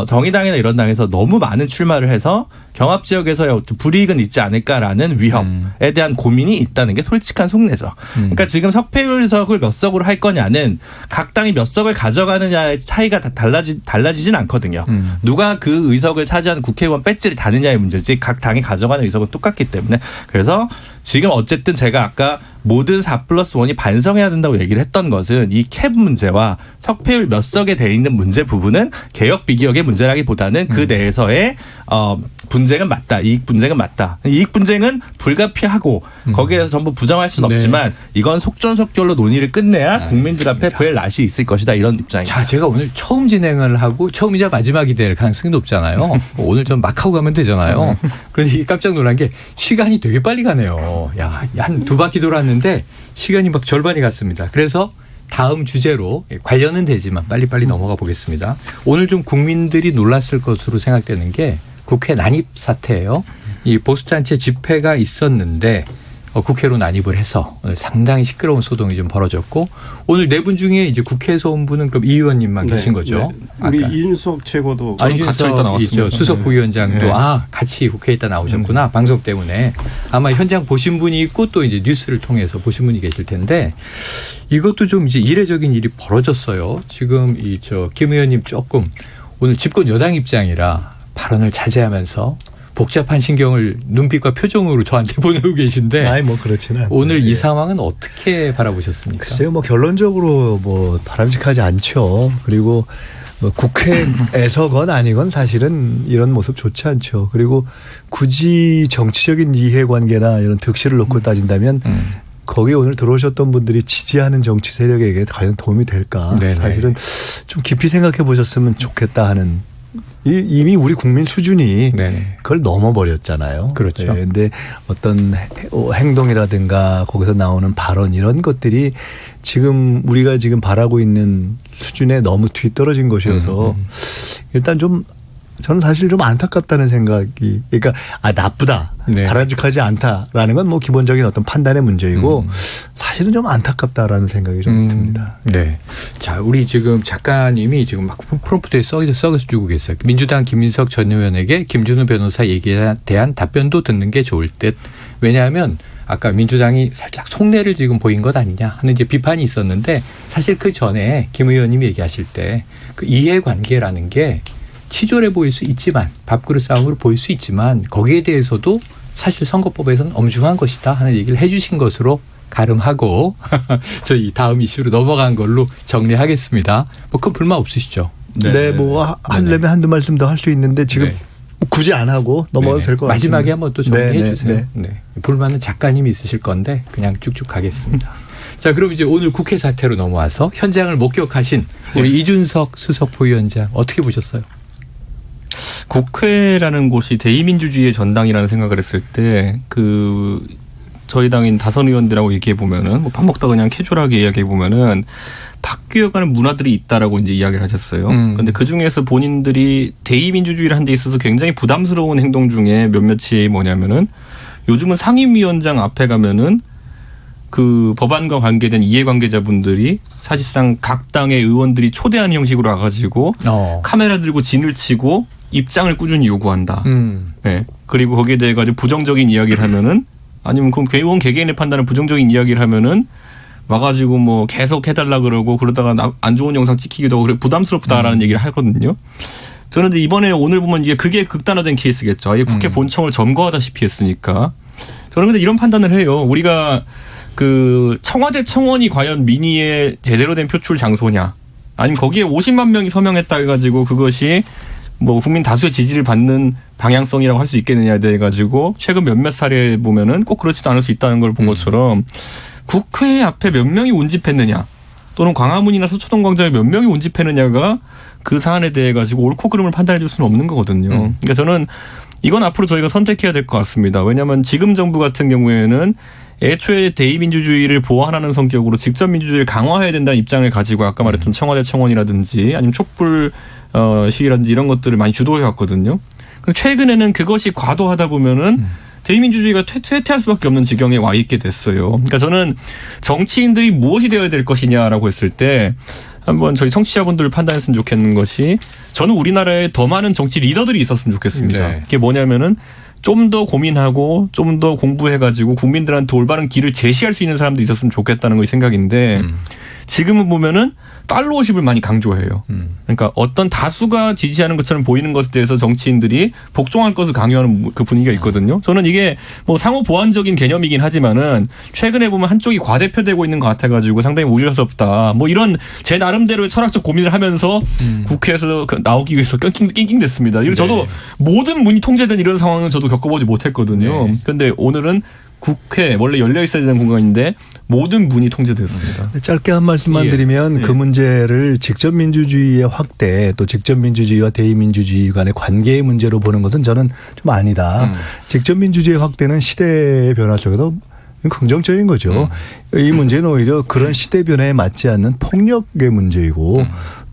정의당이나 이런 당에서 너무 많은 출마를 해서 경합 지역에서의 불이익은 있지 않을까라는 위험에 대한 고민이 있다는 게 솔직한 속내죠. 그러니까 지금 석패율석을 몇 석으로 할 거냐는 각 당이 몇 석을 가져가느냐의 차이가 다 달라지진 않거든요. 누가 그 의석을 차지하는 국회의원 배지를 다느냐의 문제지 각 당이 가져가는 의석은 똑같기 때문에 그래서 지금 어쨌든 제가 아까 모든 4+1이 반성해야 된다고 얘기를 했던 것은 이 캡 문제와 석패율 몇 석에 돼 있는 문제 부분은 개혁 비개혁의 문제라기보다는 그 내에서의 분쟁은 맞다. 이익 분쟁은 맞다. 이익 분쟁은 불가피하고 거기에 대해서 전부 부정할 수는 네. 없지만 이건 속전속결로 논의를 끝내야 국민들 앞에 별 낯이 있을 것이다. 이런 입장입니다. 자, 제가 오늘 처음 진행을 하고 처음이자 마지막이 될 가능성이 높잖아요. 오늘 좀 막 하고 가면 되잖아요. 그런데 깜짝 놀란 게 시간이 되게 빨리 가네요. 야, 한 2바퀴 돌았는데 시간이 막 절반이 갔습니다. 그래서 다음 주제로 관련은 되지만 빨리빨리 넘어가 보겠습니다. 오늘 좀 국민들이 놀랐을 것으로 생각되는 게 국회 난입 사태예요. 이 보수단체 집회가 있었는데 국회로 난입을 해서 오늘 상당히 시끄러운 소동이 좀 벌어졌고 오늘 네 분 중에 이제 국회에서 온 분은 그럼 이 의원님만 계신 거죠? 우리 아까. 이준석 최고도 이준석이죠. 수석 부위원장도 네. 같이 국회에 있다 나오셨구나. 방송 때문에. 아마 현장 보신 분이 있고 또 이제 뉴스를 통해서 보신 분이 계실 텐데 이것도 좀 이제 이례적인 일이 벌어졌어요. 지금 김 의원님 조금 오늘 집권 여당 입장이라 발언을 자제하면서 복잡한 신경을 눈빛과 표정으로 저한테 보내고 계신데 아니 뭐 그렇지는 않고. 오늘 이 상황은 어떻게 바라보셨습니까? 글쎄요, 뭐 결론적으로 뭐 바람직하지 않죠. 그리고 뭐 국회에서건 아니건 사실은 이런 모습 좋지 않죠. 그리고 굳이 정치적인 이해관계나 이런 득실을 놓고 따진다면 거기 오늘 들어오셨던 분들이 지지하는 정치 세력에게 과연 도움이 될까? 네네. 사실은 좀 깊이 생각해 보셨으면 좋겠다 하는. 이미 우리 국민 수준이 네. 그걸 넘어버렸잖아요. 그렇죠. 네, 근데 어떤 행동이라든가 거기서 나오는 발언 이런 것들이 지금 우리가 지금 바라고 있는 수준에 너무 뒤떨어진 것이어서 일단 좀 저는 사실 좀 안타깝다는 생각이 그러니까 나쁘다 네. 바람직하지 않다라는 건 뭐 기본적인 어떤 판단의 문제이고 사실은 좀 안타깝다라는 생각이 좀 듭니다. 네. 자, 우리 지금 작가님이 지금 막 프롬프트에 써서 주고 계세요. 민주당 김민석 전 의원에게 김준우 변호사 얘기에 대한 답변도 듣는 게 좋을 듯. 왜냐하면 아까 민주당이 살짝 속내를 지금 보인 것 아니냐 하는 이제 비판이 있었는데 사실 그 전에 김 의원님이 얘기하실 때 그 이해관계라는 게 치졸해 보일 수 있지만 밥그릇 싸움으로 보일 수 있지만 거기에 대해서도 사실 선거법에서는 엄중한 것이다 하는 얘기를 해 주신 것으로 가름하고 저희 다음 이슈로 넘어간 걸로 정리하겠습니다. 뭐 큰 불만 없으시죠? 네, 뭐 하려면 한두 말씀 더 할 수 있는데 지금 네. 굳이 안 하고 넘어가도 될 것 같습니다. 마지막에 한번 또 정리해 네, 주세요. 네. 네. 불만은 작가님이 있으실 건데 그냥 쭉쭉 가겠습니다. 자, 그럼 이제 오늘 국회 사태로 넘어와서 현장을 목격하신 우리 이준석 수석 부위원장 어떻게 보셨어요? 국회라는 곳이 대의민주주의의 전당이라는 생각을 했을 때 저희 당인 다선 의원들하고 얘기해 보면은 뭐 밥 먹다 그냥 캐주얼하게 이야기해 보면은 바뀌어가는 문화들이 있다라고 이제 이야기를 하셨어요. 그런데 그 중에서 본인들이 대의민주주의를 한 데 있어서 굉장히 부담스러운 행동 중에 몇몇이 뭐냐면은 요즘은 상임위원장 앞에 가면은 그 법안과 관계된 이해관계자분들이 사실상 각 당의 의원들이 초대하는 형식으로 와가지고 카메라 들고 진을 치고 입장을 꾸준히 요구한다. 네. 그리고 거기에 대해 가지고 부정적인 이야기를 하면은 아니면 그럼 의원 개개인의 판단을 부정적인 이야기를 하면은 와가지고 뭐 계속 해달라 그러고 그러다가 안 좋은 영상 찍히기도 하고 그래 부담스럽다라는 얘기를 하거든요. 저는 근데 이번에 오늘 보면 이게 그게 극단화된 케이스겠죠. 아예 국회 본청을 점거하다시피 했으니까. 저는 근데 이런 판단을 해요. 우리가 그 청와대 청원이 과연 민의의 제대로 된 표출 장소냐. 아니면 거기에 50만 명이 서명했다 해가지고 그것이 뭐 국민 다수의 지지를 받는 방향성이라고 할 수 있겠느냐에 대해 가지고 최근 몇몇 사례 보면은 꼭 그렇지도 않을 수 있다는 걸 본 것처럼 국회 앞에 몇 명이 운집했느냐 또는 광화문이나 서초동 광장에 몇 명이 운집했느냐가 그 사안에 대해 가지고 옳고 그름을 판단해 줄 수는 없는 거거든요. 그러니까 저는 이건 앞으로 저희가 선택해야 될 것 같습니다. 왜냐하면 지금 정부 같은 경우에는 애초에 대의민주주의를 보완하는 성격으로 직접 민주주의를 강화해야 된다는 입장을 가지고 아까 말했던 청와대 청원이라든지 아니면 촛불 시위라든지 이런 것들을 많이 주도해 왔거든요. 최근에는 그것이 과도하다 보면은 대의민주주의가 쇠퇴할 수밖에 없는 지경에 와 있게 됐어요. 그러니까 저는 정치인들이 무엇이 되어야 될 것이냐라고 했을 때 한번 저희 청취자분들 판단했으면 좋겠는 것이 저는 우리나라에 더 많은 정치 리더들이 있었으면 좋겠습니다. 네. 그게 뭐냐면은 좀 더 고민하고 좀 더 공부해가지고 국민들한테 올바른 길을 제시할 수 있는 사람도 있었으면 좋겠다는 것이 생각인데 지금은 보면은 팔로워십을 많이 강조해요. 그러니까 어떤 다수가 지지하는 것처럼 보이는 것에 대해서 정치인들이 복종할 것을 강요하는 그 분위기가 있거든요. 저는 이게 뭐 상호 보완적인 개념이긴 하지만은 최근에 보면 한쪽이 과대표되고 있는 것 같아가지고 상당히 우려스럽다. 뭐 이런 제 나름대로의 철학적 고민을 하면서 국회에서 나오기 위해서 낑낑댔습니다. 그리고 저도 모든 문이 통제된 이런 상황은 저도 겪어보지 못했거든요. 그런데 오늘은 국회 원래 열려 있어야 되는 공간인데 모든 문이 통제되었습니다. 짧게 한 말씀만 드리면 그 문제를 직접 민주주의의 확대 또 직접 민주주의와 대의민주주의 간의 관계의 문제로 보는 것은 저는 좀 아니다. 직접 민주주의의 확대는 시대의 변화 속에서 긍정적인 거죠. 이 문제는 오히려 그런 시대 변화에 맞지 않는 폭력의 문제이고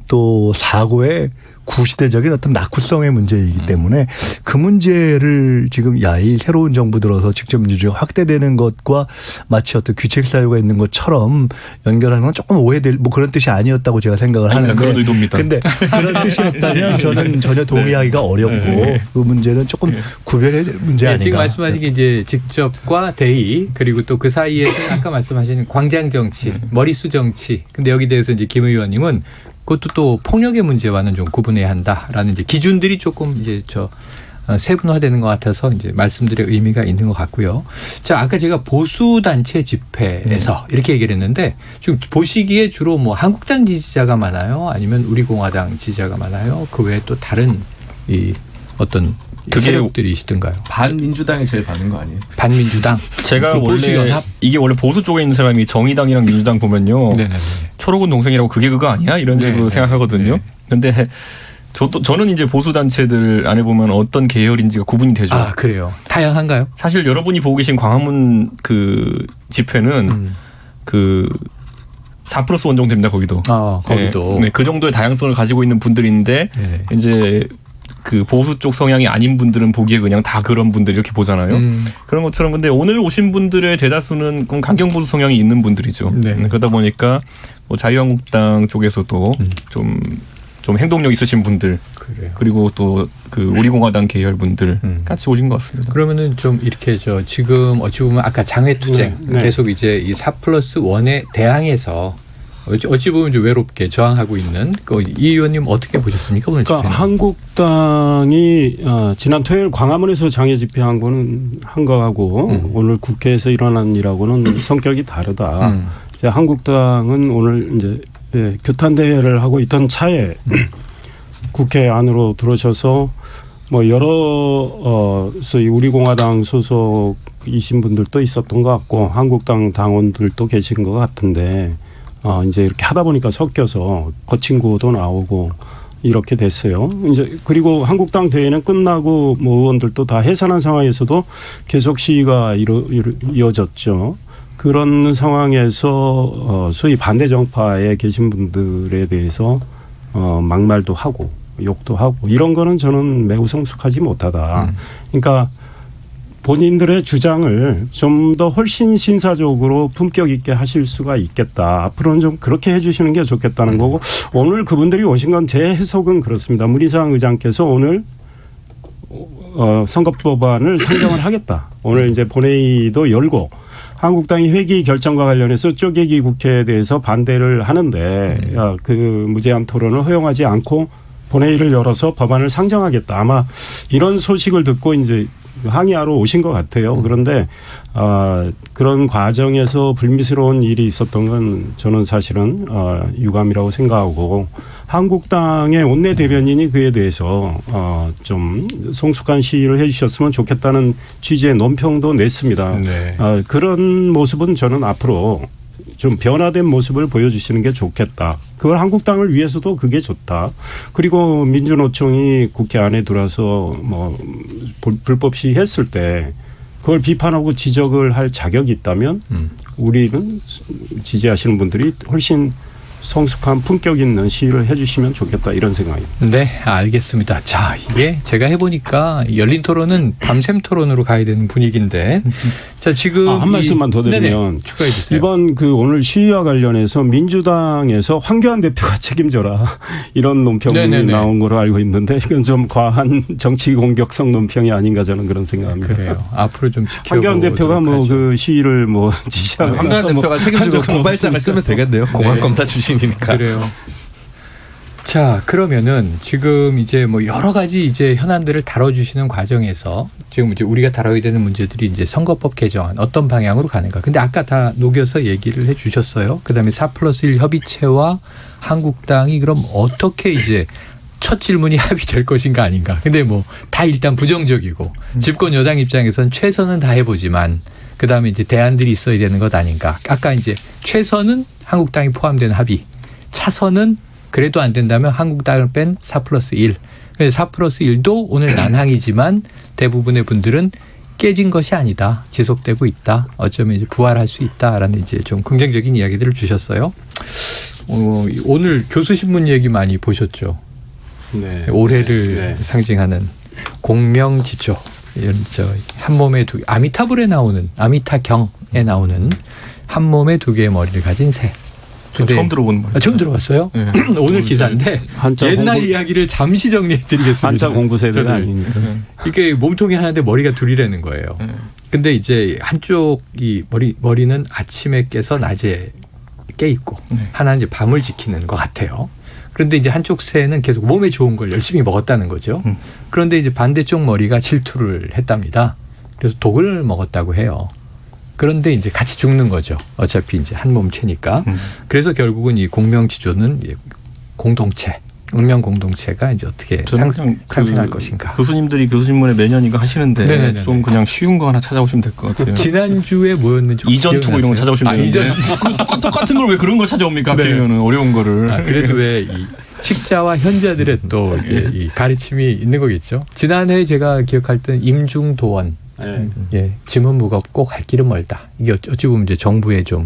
또 사고의 구시대적인 어떤 낙후성의 문제이기 때문에 그 문제를 지금 이 새로운 정부 들어서 직접 민주주의가 확대되는 것과 마치 어떤 귀책 사유가 있는 것처럼 연결하는 건 조금 오해될 뭐 그런 뜻이 아니었다고 제가 생각을 하는데 그런 의도입니다. 근데 그런 뜻이었다면 저는 전혀 동의하기가 어렵고 그 문제는 조금 구별해야 될 문제 아닌가. 지금 말씀하신 게 이제 직접과 대의 그리고 또 그 사이에서 아까 말씀하신 광장 정치, 머리수 정치. 근데 여기 대해서 이제 김 의원님은 그것도 또 폭력의 문제와는 좀 구분해야 한다라는 이제 기준들이 조금 이제 세분화되는 것 같아서 이제 말씀드릴 의미가 있는 것 같고요. 자, 아까 제가 보수단체 집회에서 이렇게 얘기를 했는데 지금 보시기에 주로 뭐 한국당 지지자가 많아요? 아니면 우리공화당 지지자가 많아요? 그 외에 또 다른 이 어떤 세력들이 있던가요? 반민주당이 제일 많은 거 아니에요? 반민주당? 제가 원래 이게 원래 보수 쪽에 있는 사람이 정의당이랑 민주당 보면요. 네네. 초록은 동생이라고 그게 그거 아니야? 이런 식으로 생각하거든요. 그런데 저는 이제 보수 단체들 안에 보면 어떤 계열인지가 구분이 되죠. 아, 그래요. 다양한가요? 사실 여러분이 보고 계신 광화문 그 집회는 그 4+1 정도 됩니다. 거기도. 거기도. 네, 그 정도의 다양성을 가지고 있는 분들인데 이제 그 보수 쪽 성향이 아닌 분들은 보기에 그냥 다 그런 분들 이렇게 보잖아요. 그런 것처럼 근데 오늘 오신 분들의 대다수는 강경 보수 성향이 있는 분들이죠. 그러다 보니까 뭐 자유한국당 쪽에서도 좀 행동력 있으신 분들 그리고 또 그 우리공화당 계열 분들 같이 오신 것 같습니다. 그러면은 좀 이렇게 지금 어찌 보면 아까 장외투쟁 계속 이제 이 4+1에 대항해서 어찌 보면 이제 외롭게 저항하고 있는 이 의원님 어떻게 보셨습니까 오늘 집회는? 그러니까 한국당이 지난 토요일 광화문에서 장애 집회한 거는 한 거하고 오늘 국회에서 일어난 일하고는 성격이 다르다. 이제 한국당은 오늘 이제 규탄 대회를 하고 있던 차에 국회 안으로 들어오셔서 뭐 여러 소위 우리공화당 소속이신 분들도 있었던 것 같고 한국당 당원들도 계신 것 같은데. 이제 이렇게 하다 보니까 섞여서 거친 구호도 나오고 이렇게 됐어요. 이제 그리고 한국당 대회는 끝나고 뭐 의원들도 다 해산한 상황에서도 계속 시위가 이어졌죠. 그런 상황에서 소위 반대 정파에 계신 분들에 대해서 막말도 하고 욕도 하고 이런 거는 저는 매우 성숙하지 못하다. 그러니까 본인들의 주장을 좀 더 훨씬 신사적으로 품격 있게 하실 수가 있겠다. 앞으로는 좀 그렇게 해 주시는 게 좋겠다는 거고 오늘 그분들이 오신 건 제 해석은 그렇습니다. 문희상 의장께서 오늘 선거법안을 상정을 하겠다. 오늘 이제 본회의도 열고 한국당이 회기 결정과 관련해서 쪼개기 국회에 대해서 반대를 하는데 그 무제한 토론을 허용하지 않고 본회의를 열어서 법안을 상정하겠다. 아마 이런 소식을 듣고 이제 항의하러 오신 것 같아요. 그런데 그런 과정에서 불미스러운 일이 있었던 건 저는 사실은 유감이라고 생각하고 한국당의 원내 대변인이 그에 대해서 좀 성숙한 시위를 해 주셨으면 좋겠다는 취지의 논평도 냈습니다. 그런 모습은 저는 앞으로 좀 변화된 모습을 보여주시는 게 좋겠다. 그걸 한국당을 위해서도 그게 좋다. 그리고 민주노총이 국회 안에 들어와서 뭐 불법 시위했을 때 그걸 비판하고 지적을 할 자격이 있다면 우리는 지지하시는 분들이 훨씬 성숙한 품격 있는 시위를 해주시면 좋겠다 이런 생각입니다. 네, 알겠습니다. 자, 이게 제가 해보니까 열린 토론은 밤샘 토론으로 가야 되는 분위기인데, 자 지금 한 말씀만 더 드리면 추가해 주세요. 이번 그 오늘 시위와 관련해서 민주당에서 황교안 대표가 책임져라 이런 논평이 네네네. 나온 걸로 알고 있는데 이건 좀 과한 정치 공격성 논평이 아닌가 저는 그런 생각합니다. 그래요. 앞으로 좀 지켜보도록 황교안 대표가 뭐 하죠. 그 시위를 뭐 지시하고 황교안 대표가 책임지고 고발장을 쓰면 되겠네요. 공안검사 출신이니까. 그래요. 자, 그러면은 지금 이제 뭐 여러 가지 이제 현안들을 다뤄주시는 과정에서 지금 이제 우리가 다뤄야 되는 문제들이 이제 선거법 개정안 어떤 방향으로 가는가. 근데 아까 다 녹여서 얘기를 해 주셨어요. 그 다음에 4+1 협의체와 한국당이 그럼 어떻게 이제 첫 질문이 합의될 것인가 아닌가. 근데 뭐 다 일단 부정적이고 집권 여당 입장에서는 최선은 다 해보지만 그 다음에 이제 대안들이 있어야 되는 것 아닌가. 아까 이제 최선은 한국당이 포함된 합의. 차선은 그래도 안 된다면 한국당을 뺀 4+1. 그래서 4+1도 오늘 난항이지만 대부분의 분들은 깨진 것이 아니다. 지속되고 있다. 어쩌면 이제 부활할 수 있다라는 이제 좀 긍정적인 이야기들을 주셨어요. 오늘 교수신문 얘기 많이 보셨죠. 네. 올해를 네. 상징하는 공명지조. 이런 한 몸에 두 개. 아미타불에 나오는 아미타경에 나오는 한 몸에 두 개의 머리를 가진 새. 근데 처음 들어보는 말이에요. 처음 들어봤어요? 네. 오늘 기사인데 한자 옛날 공부- 이야기를 잠시 정리해드리겠습니다. 한자 공부 세대는 저는 아니니까. 이게 몸통이 하나인데 머리가 둘이라는 거예요. 근데 이제 한쪽이 머리는 아침에 깨서 낮에 깨 있고 하나는 이제 밤을 지키는 것 같아요. 그런데 이제 한쪽 새는 계속 몸에 좋은 걸 열심히 먹었다는 거죠. 그런데 이제 반대쪽 머리가 질투를 했답니다. 그래서 독을 먹었다고 해요. 그런데 이제 같이 죽는 거죠. 어차피 이제 한 몸체니까. 그래서 결국은 이 공명지조는 공동체, 운명 공동체가 이제 어떻게 저는 그냥 상생할 것인가. 교수님들이 교수신문에 매년 이거 하시는데 네네네네. 좀 그냥 쉬운 거 하나 찾아오시면 될 것 같아요. 지난주에 뭐였는지 혹시 이전 투구 이런 거 기억나세요? 찾아오시면 되는데 똑같은 걸 왜 그런 걸 찾아옵니까? 네. 하필이면 어려운 거를. 그래도 왜 이 식자와 현자들의 또 이제 이 가르침이 있는 거겠죠. 지난해 제가 기억할 때는 임중도원. 네. 예, 짐은 무겁고 갈 길은 멀다. 이게 어찌 보면 이제 정부의 좀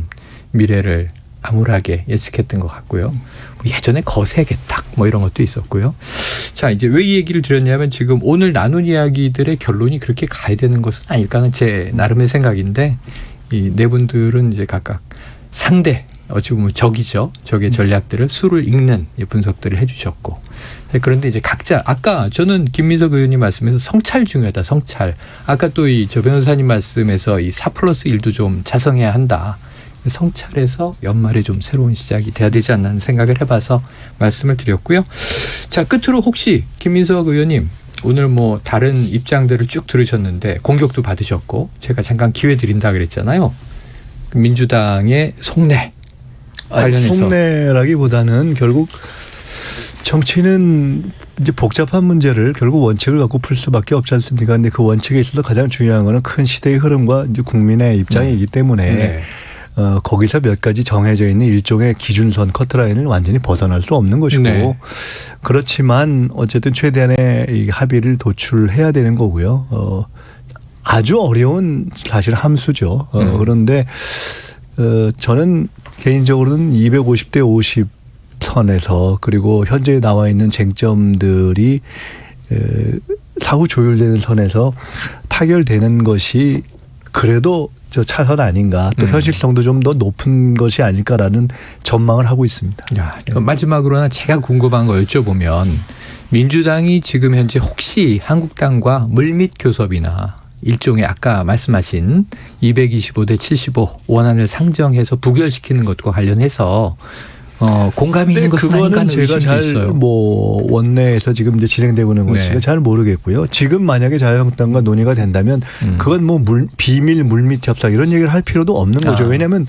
미래를 암울하게 예측했던 것 같고요. 예전에 거세개탁 뭐 이런 것도 있었고요. 자, 이제 왜 이 얘기를 드렸냐면 지금 오늘 나눈 이야기들의 결론이 그렇게 가야 되는 것은 아닐까 하는 제 나름의 생각인데 이 네 분들은 이제 각각 상대 어찌 보면 적이죠. 적의 전략들을 수를 읽는 분석들을 해주셨고 그런데 이제 각자 아까 저는 김민석 의원님 말씀에서 성찰 중요하다. 성찰. 아까 또 이 저 변호사님 말씀에서 이 4+1도 좀 자성해야 한다. 성찰에서 연말에 좀 새로운 시작이 돼야 되지 않나 하는 생각을 해봐서 말씀을 드렸고요. 자, 끝으로 혹시 김민석 의원님 오늘 뭐 다른 입장들을 쭉 들으셨는데 공격도 받으셨고 제가 잠깐 기회 드린다 그랬잖아요. 민주당의 속내 관련해서. 속내라기보다는 결국 정치는 이제 복잡한 문제를 결국 원칙을 갖고 풀 수밖에 없지 않습니까? 근데 그 원칙에 있어서 가장 중요한 거는 큰 시대의 흐름과 이제 국민의 입장이기 때문에 네. 거기서 몇 가지 정해져 있는 일종의 기준선 커트라인을 완전히 벗어날 수 없는 것이고 네. 그렇지만 어쨌든 최대한의 이 합의를 도출해야 되는 거고요. 아주 어려운 사실 함수죠. 그런데 저는 개인적으로는 250대 50 선에서 그리고 현재 나와 있는 쟁점들이 사후 조율되는 선에서 타결되는 것이 그래도 저 차선 아닌가 또 현실성도 좀 더 높은 것이 아닐까라는 전망을 하고 있습니다. 야, 마지막으로는 제가 궁금한 거 여쭤보면 민주당이 지금 현재 혹시 한국당과 물밑 교섭이나 일종의 아까 말씀하신 225대 75 원안을 상정해서 부결시키는 것과 관련해서 공감이 있는 것은 아닌가 하는 제가 의심도 잘 있어요. 뭐 원내에서 지금 이제 진행되고 있는 것이니까 네. 잘 모르겠고요. 지금 만약에 자유한국당과 논의가 된다면 그건 뭐 비밀 물밑 협상 이런 얘기를 할 필요도 없는 거죠. 아. 왜냐하면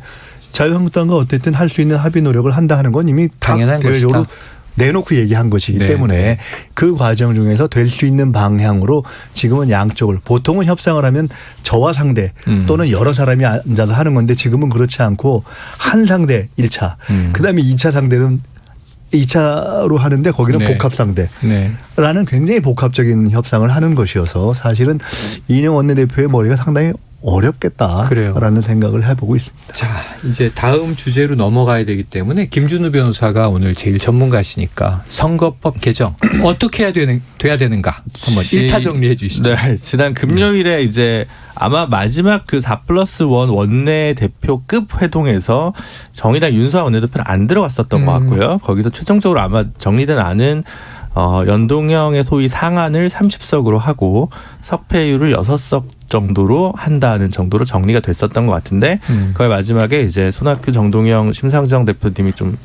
자유한국당과 어쨌든 할 수 있는 합의 노력을 한다 하는 건 이미 당연한 대외적으로 것이다. 내놓고 얘기한 것이기 네. 때문에 그 과정 중에서 될 수 있는 방향으로 지금은 양쪽을 보통은 협상을 하면 저와 상대 또는 여러 사람이 앉아서 하는 건데 지금은 그렇지 않고 한 상대 1차 그다음에 2차 상대는 2차로 하는데 거기는 네. 복합 상대라는 네. 굉장히 복합적인 협상을 하는 것이어서 사실은 이인영 원내대표의 머리가 상당히 어렵겠다라는 그래요. 생각을 해보고 있습니다. 자, 이제 다음 주제로 넘어가야 되기 때문에 김준우 변호사가 오늘 제일 전문가시니까 선거법 개정 어떻게 돼야 되는가 한번 일타 정리해 주시죠. 네, 지난 금요일에 이제 아마 마지막 그 4+1 원내대표급 회동에서 정의당 윤소아 원내대표는 안 들어갔었던 것 같고요. 거기서 최종적으로 아마 정리된 안은 연동형의 소위 상한을 30석으로 하고 석패율을 6석 정도로 한다는 정도로 정리가 됐었던 것 같은데 그의 마지막에 이제 손학규 정동영 심상정 대표님이 좀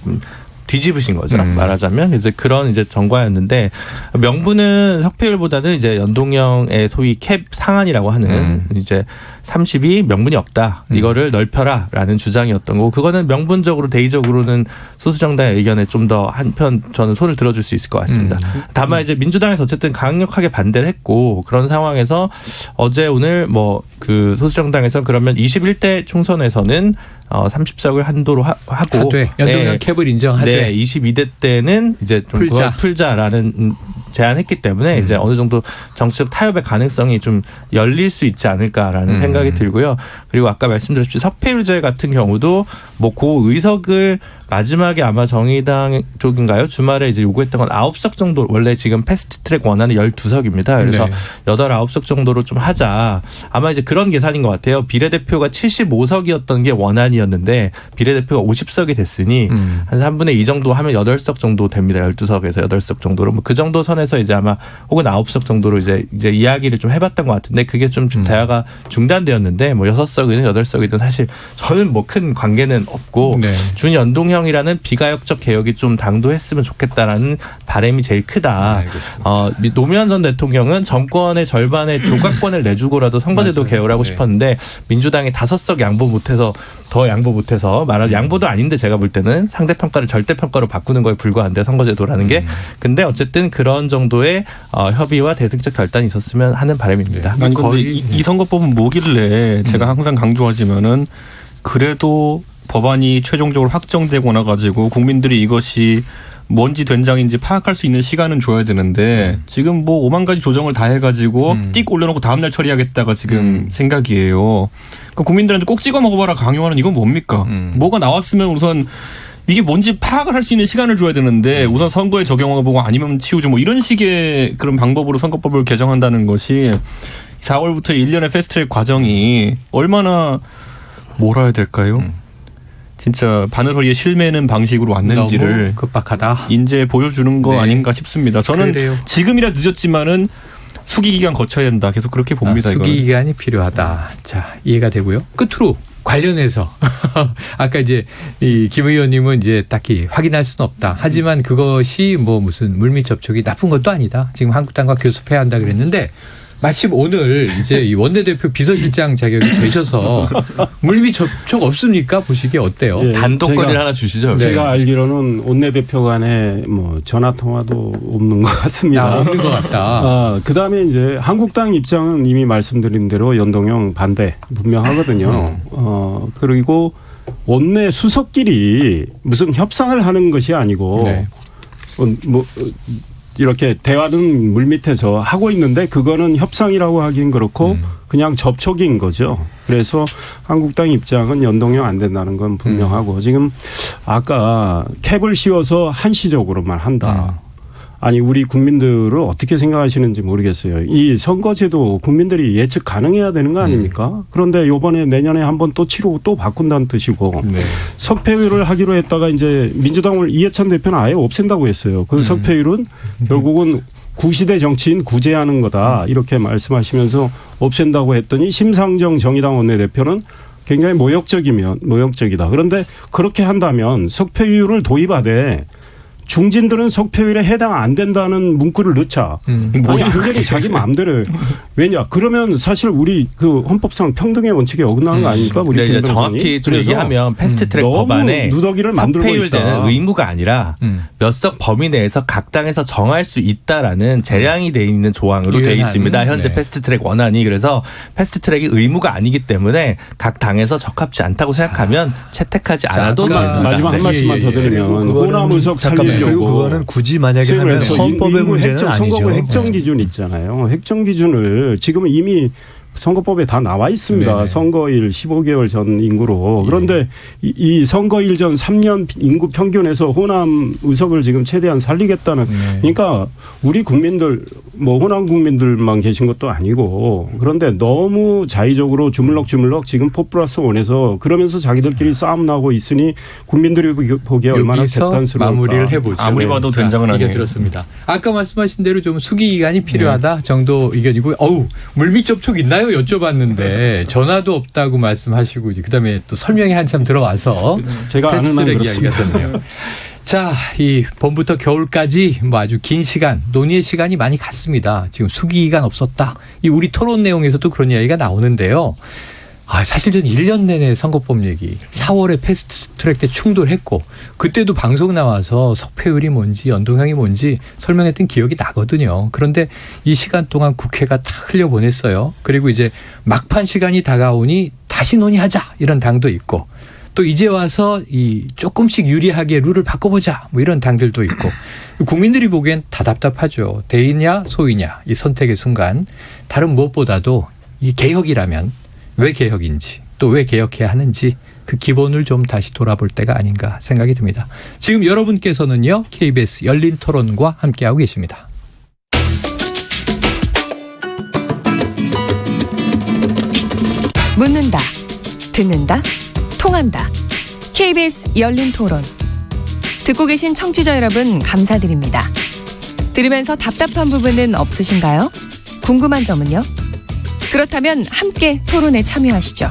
뒤집으신 거죠. 말하자면 이제 그런 이제 정과였는데 명분은 석패율보다는 이제 연동형의 소위 캡 상한이라고 하는 이제 30이 명분이 없다. 이거를 넓혀라라는 주장이었던 거고 그거는 명분적으로 대의적으로는 소수 정당의 의견에 좀 더 한편 저는 손을 들어줄 수 있을 것 같습니다. 다만 이제 민주당에서 어쨌든 강력하게 반대를 했고 그런 상황에서 어제 오늘 뭐 그 소수 정당에서 그러면 21대 총선에서는 30석을 한도로 하고 연동형 캡을 인정하되 22대 때는 이제 좀 풀자라는 제안했기 때문에 이제 어느 정도 정치적 타협의 가능성이 좀 열릴 수 있지 않을까라는 생각이 들고요. 그리고 아까 말씀드렸듯이 석패율제 같은 경우도 뭐 그 의석을 마지막에 아마 정의당 쪽인가요? 주말에 이제 요구했던 건 9석 정도 원래 지금 패스트트랙 원안은 12석입니다. 그래서 8, 9석 정도로 좀 하자. 아마 이제 그런 계산인 것 같아요. 비례대표가 75석이었던 게 원안이었는데 비례대표가 50석이 됐으니 한 3분의 2 정도 하면 8석 정도 됩니다. 12석에서 8석 정도로. 뭐 그 정도 선에서 이제 아마 혹은 9석 정도로 이제 이야기를 좀 해봤던 것 같은데 그게 좀 대화가 중단되었는데 뭐 6석이든 8석이든 사실 저는 뭐 큰 관계는 없고 준연동형이라는 비가역적 개혁이 좀 당도했으면 좋겠다라는 바람이 제일 크다. 노무현 전 대통령은 정권의 절반의 조각권을 내주고라도 선거제도 개혁을 하고 싶었는데 민주당이 5석 양보 못해서 더 양보 못해서 말하자면 양보도 아닌데 제가 볼 때는 상대평가를 절대평가로 바꾸는 거에 불과한데 선거제도라는 게 근데 어쨌든 그런 정도의 협의와 대승적 결단이 있었으면 하는 바람입니다. 아니 근데 이 선거법은 뭐길래 제가 항상 강조하지만은 그래도 법안이 최종적으로 확정되고 나가지고 국민들이 이것이 뭔지 된장인지 파악할 수 있는 시간은 줘야 되는데 지금 뭐 5만 가지 조정을 다 해가지고 띡 올려놓고 다음날 처리하겠다가 지금 생각이에요. 그러니까 국민들한테 꼭 찍어 먹어봐라 강요하는 이건 뭡니까? 뭐가 나왔으면 우선 이게 뭔지 파악을 할 수 있는 시간을 줘야 되는데 우선 선거에 적용하고 보고 아니면 치우죠 뭐 이런 식의 그런 방법으로 선거법을 개정한다는 것이 4월부터 1년의 패스트트랙 과정이 얼마나 뭐라 해야 될까요? 진짜 바늘허리에 실매는 방식으로 왔는지를 너무 급박하다. 이제 보여주는 거 아닌가 싶습니다. 저는 지금이라 늦었지만은 수기 기간 거쳐야 된다. 계속 그렇게 봅니다. 수기 기간이 필요하다. 자, 이해가 되고요. 끝으로 관련해서 아까 이제 이 김 의원님은 이제 딱히 확인할 수는 없다. 하지만 그것이 뭐 무슨 물밑 접촉이 나쁜 것도 아니다. 지금 한국당과 교섭해야 한다 그랬는데 마침 오늘 이제 이 원내대표 비서실장 자격이 되셔서 물밑 접촉 없습니까? 보시기에 어때요? 예, 단독거리를 하나 주시죠. 제가 알기로는 원내대표 간에 뭐 전화 통화도 없는 것 같습니다. 없는 것 같다. 그다음에 이제 한국당 입장은 이미 말씀드린 대로 연동형 반대 분명하거든요. 그리고 원내 수석끼리 무슨 협상을 하는 것이 아니고 뭐 이렇게 대화는 물밑에서 하고 있는데 그거는 협상이라고 하긴 그렇고 그냥 접촉인 거죠. 그래서 한국당 입장은 연동형 안 된다는 건 분명하고 지금 아까 캡을 씌워서 한시적으로만 한다. 아니 우리 국민들을 어떻게 생각하시는지 모르겠어요. 이 선거제도 국민들이 예측 가능해야 되는 거 아닙니까? 그런데 이번에 내년에 한번 또 치르고 또 바꾼다는 뜻이고 석패율을 하기로 했다가 이제 민주당을 이해찬 대표는 아예 없앤다고 했어요. 그 석패율은 결국은 구시대 정치인 구제하는 거다 이렇게 말씀하시면서 없앤다고 했더니 심상정 정의당 원내대표는 굉장히 모욕적이다. 그런데 그렇게 한다면 석패율을 도입하되 중진들은 석패율에 해당 안 된다는 문구를 넣자. 뭐야? 그게 자기 마음대로. 왜냐? 그러면 사실 우리 그 헌법상 평등의 원칙에 어긋나는 거 아닙니까? 우리 네, 정확히 좀 얘기하면 패스트트랙 법안에 누더기를 만들고 석패율제는 의무가 아니라 몇 석 범위 내에서 각 당에서 정할 수 있다라는 재량이 돼 있는 조항으로 돼 있습니다. 현재 패스트트랙 원안이. 그래서 패스트트랙이 의무가 아니기 때문에 각 당에서 적합지 않다고 생각하면 채택하지 않아도 됩니다. 마지막 한 말씀만 더 드리면 호남 의석 살리려고 그리고 그거는 굳이 만약에 하면 헌법의 문제는 아니죠. 선거구 획정 기준 있잖아요. 획정 기준을 지금은 이미 선거법에 다 나와 있습니다. 네네. 선거일 15개월 전 인구로. 그런데 이 선거일 전 3년 인구 평균에서 호남 의석을 지금 최대한 살리겠다는. 그러니까 우리 국민들 뭐 호남 국민들만 계신 것도 아니고 그런데 너무 자의적으로 주물럭주물럭 지금 4+1에서 그러면서 자기들끼리 싸움 나고 있으니 국민들이 보기에 얼마나 여기서 개탄스러울까. 마무리를 해보죠. 아무리 봐도 자, 된장은 의견 아니에요. 들었습니다. 아까 말씀하신 대로 좀 수기 기간이 필요하다 정도 의견이고, 물밑 접촉 있나요? 여쭤봤는데 전화도 없다고 말씀하시고 그다음에 또 설명이 한참 들어와서 제가 아는 한 패스트트랙 그렇습니다. 이야기가 됐네요. 자, 이 봄부터 겨울까지 뭐 아주 긴 시간, 논의의 시간이 많이 갔습니다. 지금 수기 기간 없었다. 이 우리 토론 내용에서도 그런 이야기가 나오는데요. 사실 전 1년 내내 선거법 얘기 4월에 패스트트랙 때 충돌했고 그때도 방송 나와서 석패율이 뭔지 연동형이 뭔지 설명했던 기억이 나거든요. 그런데 이 시간 동안 국회가 다 흘려보냈어요. 그리고 이제 막판 시간이 다가오니 다시 논의하자 이런 당도 있고 또 이제 와서 이 조금씩 유리하게 룰을 바꿔보자 뭐 이런 당들도 있고 국민들이 보기엔 다 답답하죠. 대이냐 소이냐 이 선택의 순간 다른 무엇보다도 이 개혁이라면 왜 개혁인지 또 왜 개혁해야 하는지 그 기본을 좀 다시 돌아볼 때가 아닌가 생각이 듭니다. 지금 여러분께서는요 KBS 열린 토론과 함께하고 계십니다. 묻는다, 듣는다, 통한다. KBS 열린 토론. 듣고 계신 청취자 여러분 감사드립니다. 들으면서 답답한 부분은 없으신가요? 궁금한 점은요? 그렇다면 함께 토론에 참여하시죠.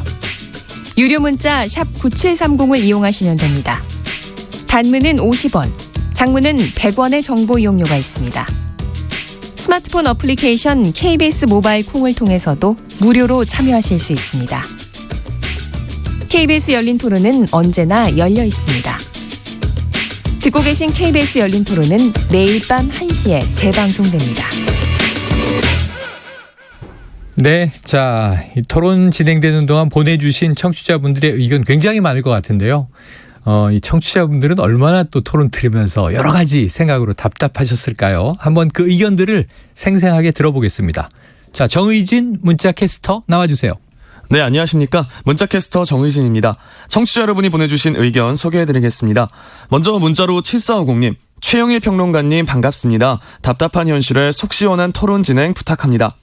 유료 문자 샵 9730을 이용하시면 됩니다. 단문은 50원, 장문은 100원의 정보 이용료가 있습니다. 스마트폰 어플리케이션 KBS 모바일 콩을 통해서도 무료로 참여하실 수 있습니다. KBS 열린 토론은 언제나 열려 있습니다. 듣고 계신 KBS 열린 토론은 매일 밤 1시에 재방송됩니다. 네, 자, 이 토론 진행되는 동안 보내주신 청취자분들의 의견 굉장히 많을 것 같은데요. 이 청취자분들은 얼마나 또 토론 들으면서 여러 가지 생각으로 답답하셨을까요? 한번 그 의견들을 생생하게 들어보겠습니다. 자, 정의진 문자캐스터 나와주세요. 네, 안녕하십니까. 문자캐스터 정의진입니다. 청취자 여러분이 보내주신 의견 소개해드리겠습니다. 먼저 문자로 7450님, 최영일 평론가님 반갑습니다. 답답한 현실에 속 시원한 토론 진행 부탁합니다.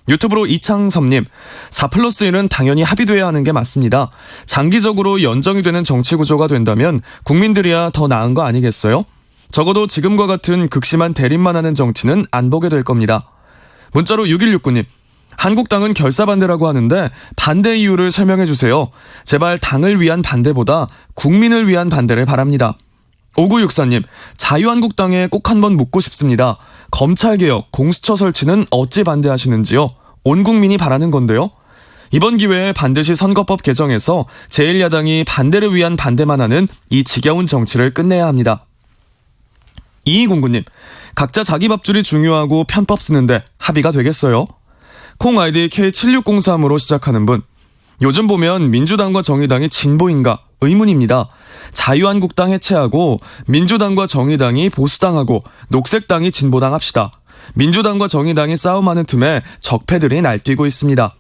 유튜브로 이창섭님, 4+1은 당연히 합의돼야 하는 게 맞습니다. 장기적으로 연정이 되는 정치 구조가 된다면 국민들이야 더 나은 거 아니겠어요? 적어도 지금과 같은 극심한 대립만 하는 정치는 안 보게 될 겁니다. 문자로 6169님, 한국당은 결사 반대라고 하는데 반대 이유를 설명해 주세요. 제발 당을 위한 반대보다 국민을 위한 반대를 바랍니다. 5964님, 자유한국당에 꼭 한번 묻고 싶습니다. 검찰개혁, 공수처 설치는 어찌 반대하시는지요? 온 국민이 바라는 건데요. 이번 기회에 반드시 선거법 개정에서 제1야당이 반대를 위한 반대만 하는 이 지겨운 정치를 끝내야 합니다. 2209님, 각자 자기 밥줄이 중요하고 편법 쓰는데 합의가 되겠어요? 콩 아이디 K7603으로 시작하는 분, 요즘 보면 민주당과 정의당이 진보인가 의문입니다. 자유한국당 해체하고 민주당과 정의당이 보수당하고 녹색당이 진보당 합시다. 민주당과 정의당이 싸움하는 틈에 적폐들이 날뛰고 있습니다.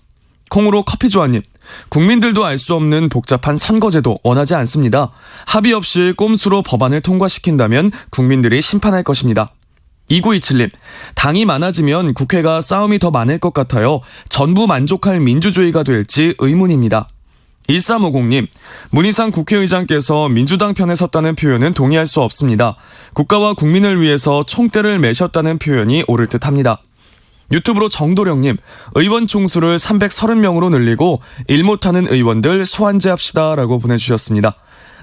콩으로 커피조아님, 국민들도 알 수 없는 복잡한 선거제도 원하지 않습니다. 합의 없이 꼼수로 법안을 통과시킨다면 국민들이 심판할 것입니다. 2927님, 당이 많아지면 국회가 싸움이 더 많을 것 같아요. 전부 만족할 민주주의가 될지 의문입니다. 1350님, 문희상 국회의장께서 민주당 편에 섰다는 표현은 동의할 수 없습니다. 국가와 국민을 위해서 총대를 매셨다는 표현이 옳을 듯합니다. 유튜브로 정도령님, 의원 총수를 330명으로 늘리고 일 못하는 의원들 소환제합시다 라고 보내주셨습니다.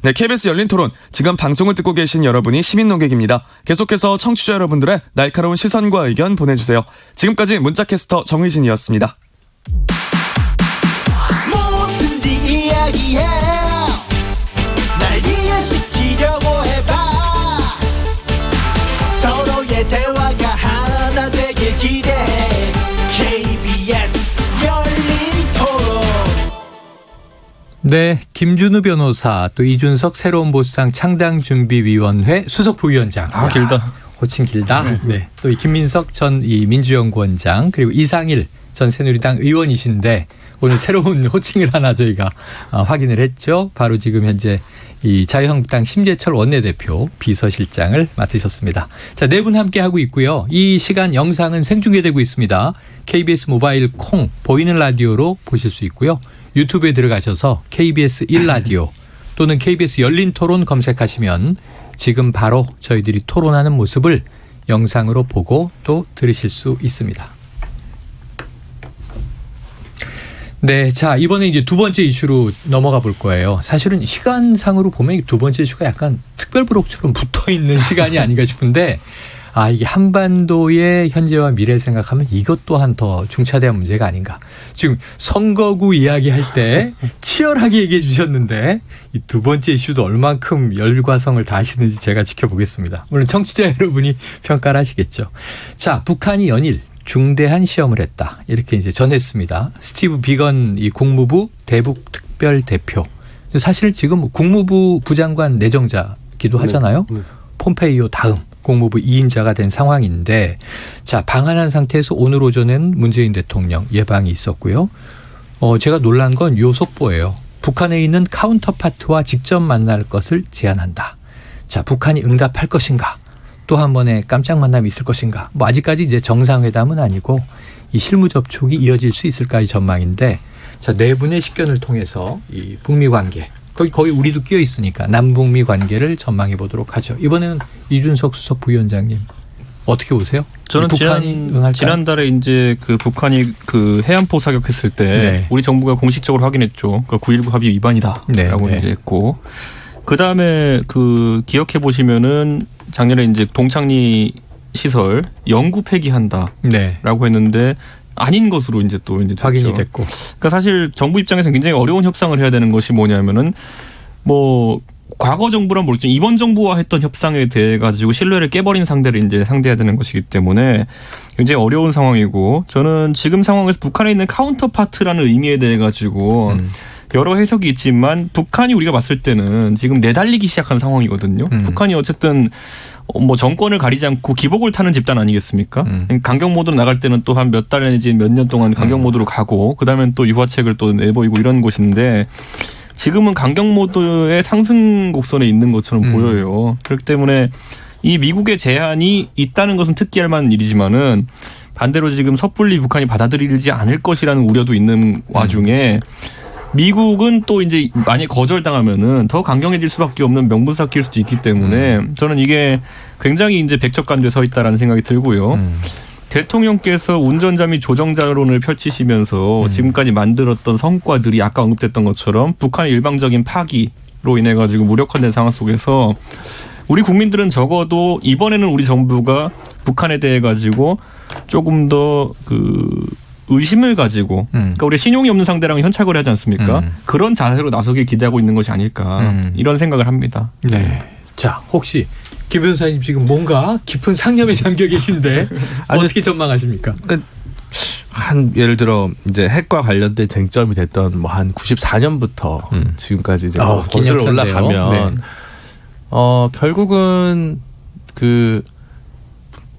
네, KBS 열린 토론, 지금 방송을 듣고 계신 여러분이 시민 논객입니다. 계속해서 청취자 여러분들의 날카로운 시선과 의견 보내주세요. 지금까지 문자캐스터 정의진이었습니다. 날 이해시키려고 해봐. 서로의 대화가 하나 되길 기대해. KBS 열린 토론. 네, 김준우 변호사, 또 이준석 새로운 보수당 창당준비위원회 수석 부위원장. 길다. 호칭 길다. 네. 또 이 김민석 전 이 민주연구원장, 그리고 이상일 전 새누리당 의원이신데 오늘 새로운 호칭을 하나 저희가 확인을 했죠. 바로 지금 현재 이 자유한국당 심재철 원내대표 비서실장을 맡으셨습니다. 자, 네 분 함께 하고 있고요. 이 시간 영상은 생중계되고 있습니다. KBS 모바일 콩 보이는 라디오로 보실 수 있고요. 유튜브에 들어가셔서 KBS 1라디오 또는 KBS 열린 토론 검색하시면 지금 바로 저희들이 토론하는 모습을 영상으로 보고 또 들으실 수 있습니다. 네, 자, 이번에 이제 두 번째 이슈로 넘어가 볼 거예요. 사실은 시간상으로 보면 두 번째 이슈가 약간 특별부록처럼 붙어 있는 시간이 아닌가 싶은데, 이게 한반도의 현재와 미래를 생각하면 이것 또한 더 중차대한 문제가 아닌가. 지금 선거구 이야기할 때 치열하게 얘기해 주셨는데, 이 두 번째 이슈도 얼만큼 열과성을 다하시는지 제가 지켜보겠습니다. 물론 청취자 여러분이 평가를 하시겠죠. 자, 북한이 연일 중대한 시험을 했다. 이렇게 이제 전했습니다. 스티브 비건 이 국무부 대북 특별 대표. 사실 지금 국무부 부장관 내정자기도 하잖아요. 네. 폼페이오 다음 국무부 2인자가 된 상황인데, 자, 방한한 상태에서 오늘 오전엔 문재인 대통령 예방이 있었고요. 제가 놀란 건 요 속보예요. 북한에 있는 카운터파트와 직접 만날 것을 제안한다. 자, 북한이 응답할 것인가? 또 한 번의 깜짝 만남이 있을 것인가? 뭐 아직까지 이제 정상회담은 아니고 이 실무 접촉이 이어질 수 있을까의 전망인데, 자, 네 분의 식견을 통해서 이 북미 관계, 거기 우리도 끼어 있으니까 남북미 관계를 전망해 보도록 하죠. 이번에는 이준석 수석 부위원장님 어떻게 보세요? 저는 지난달에 이제 그 북한이 그 해안포 사격했을 때 네. 우리 정부가 공식적으로 확인했죠. 그러니까 9.19 합의 위반이다라고 네. 이제 했고, 그 다음에 그 기억해 보시면은 작년에 이제 동창리 시설 영구 폐기한다라고 네. 했는데 아닌 것으로 이제 또 이제 확인이 됐고. 그러니까 사실 정부 입장에서는 굉장히 어려운 협상을 해야 되는 것이 뭐냐면은 뭐 과거 정부란 모르겠지만 이번 정부와 했던 협상에 대해 가지고 신뢰를 깨버린 상대를 이제 상대해야 되는 것이기 때문에 굉장히 어려운 상황이고, 저는 지금 상황에서 북한에 있는 카운터파트라는 의미에 대해 가지고 여러 해석이 있지만 북한이 우리가 봤을 때는 지금 내달리기 시작한 상황이거든요. 북한이 어쨌든 뭐 정권을 가리지 않고 기복을 타는 집단 아니겠습니까? 강경 모드로 나갈 때는 또 한 몇 달 내지 몇 년 동안 강경 모드로 가고, 그다음에 또 유화책을 또 내보이고 이런 곳인데, 지금은 강경 모드의 상승 곡선에 있는 것처럼 보여요. 그렇기 때문에 이 미국의 제한이 있다는 것은 특기할 만한 일이지만은 반대로 지금 섣불리 북한이 받아들이지 않을 것이라는 우려도 있는 와중에 미국은 또 이제 만약 거절당하면은 더 강경해질 수밖에 없는 명분쌓기일 수도 있기 때문에 저는 이게 굉장히 이제 백척간두에 서 있다라는 생각이 들고요. 대통령께서 운전자 및 조정자론을 펼치시면서 지금까지 만들었던 성과들이 아까 언급됐던 것처럼 북한의 일방적인 파기로 인해 가지고 무력화된 상황 속에서 우리 국민들은 적어도 이번에는 우리 정부가 북한에 대해 가지고 조금 더 의심을 가지고, 그러니까 우리 신용이 없는 상대랑 현찰거래 하지 않습니까? 그런 자세로 나서길 기대하고 있는 것이 아닐까 이런 생각을 합니다. 네. 자, 혹시 김 변호사님 지금 뭔가 깊은 상념에 잠겨 계신데 어떻게 전망하십니까? 한 예를 들어 이제 핵과 관련된 쟁점이 됐던 뭐 한 94년부터 지금까지 이제 거슬러 올라가면 네. 결국은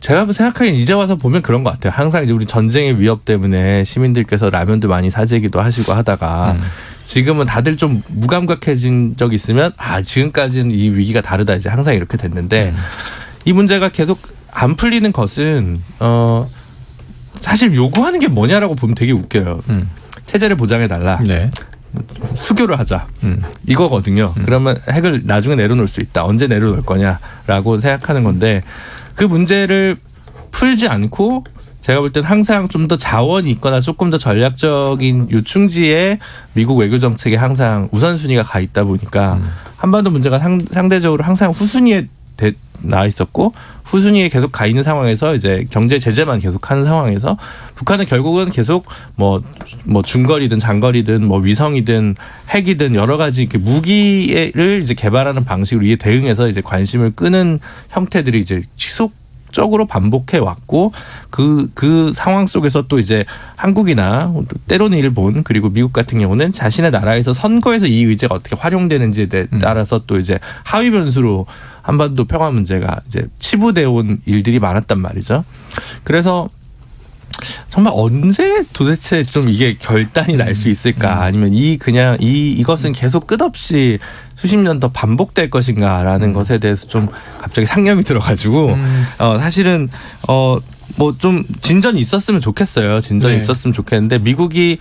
제가 생각하기엔 이제 와서 보면 그런 것 같아요. 항상 이제 우리 전쟁의 위협 때문에 시민들께서 라면도 많이 사재기도 하시고 하다가 지금은 다들 좀 무감각해진 적이 있으면 지금까지는 이 위기가 다르다 이제 항상 이렇게 됐는데 이 문제가 계속 안 풀리는 것은 사실 요구하는 게 뭐냐라고 보면 되게 웃겨요. 체제를 보장해달라. 네. 수교를 하자. 이거거든요. 그러면 핵을 나중에 내려놓을 수 있다. 언제 내려놓을 거냐라고 생각하는 건데, 그 문제를 풀지 않고 제가 볼 때는 항상 좀 더 자원이 있거나 조금 더 전략적인 요충지에 미국 외교 정책에 항상 우선순위가 가 있다 보니까 한반도 문제가 상대적으로 항상 후순위에 나와 있었고, 후순위에 계속 가 있는 상황에서 이제 경제 제재만 계속하는 상황에서 북한은 결국은 계속 뭐 중거리든 장거리든 뭐 위성이든 핵이든 여러 가지 이렇게 무기를 이제 개발하는 방식으로 이에 대응해서 이제 관심을 끄는 형태들이 이제 지속적으로 반복해 왔고, 그 상황 속에서 또 이제 한국이나 때로는 일본 그리고 미국 같은 경우는 자신의 나라에서 선거에서 이 의제가 어떻게 활용되는지에 따라서 또 이제 하위 변수로 한반도 평화 문제가 이제 치부되어 온 일들이 많았단 말이죠. 그래서 정말 언제 도대체 좀 이게 결단이 날 수 있을까? 아니면 이것은 계속 끝없이 수십 년 더 반복될 것인가라는 것에 대해서 좀 갑자기 상념이 들어가지고 사실은 뭐 좀 진전이 있었으면 좋겠어요. 진전이 있었으면 좋겠는데 미국이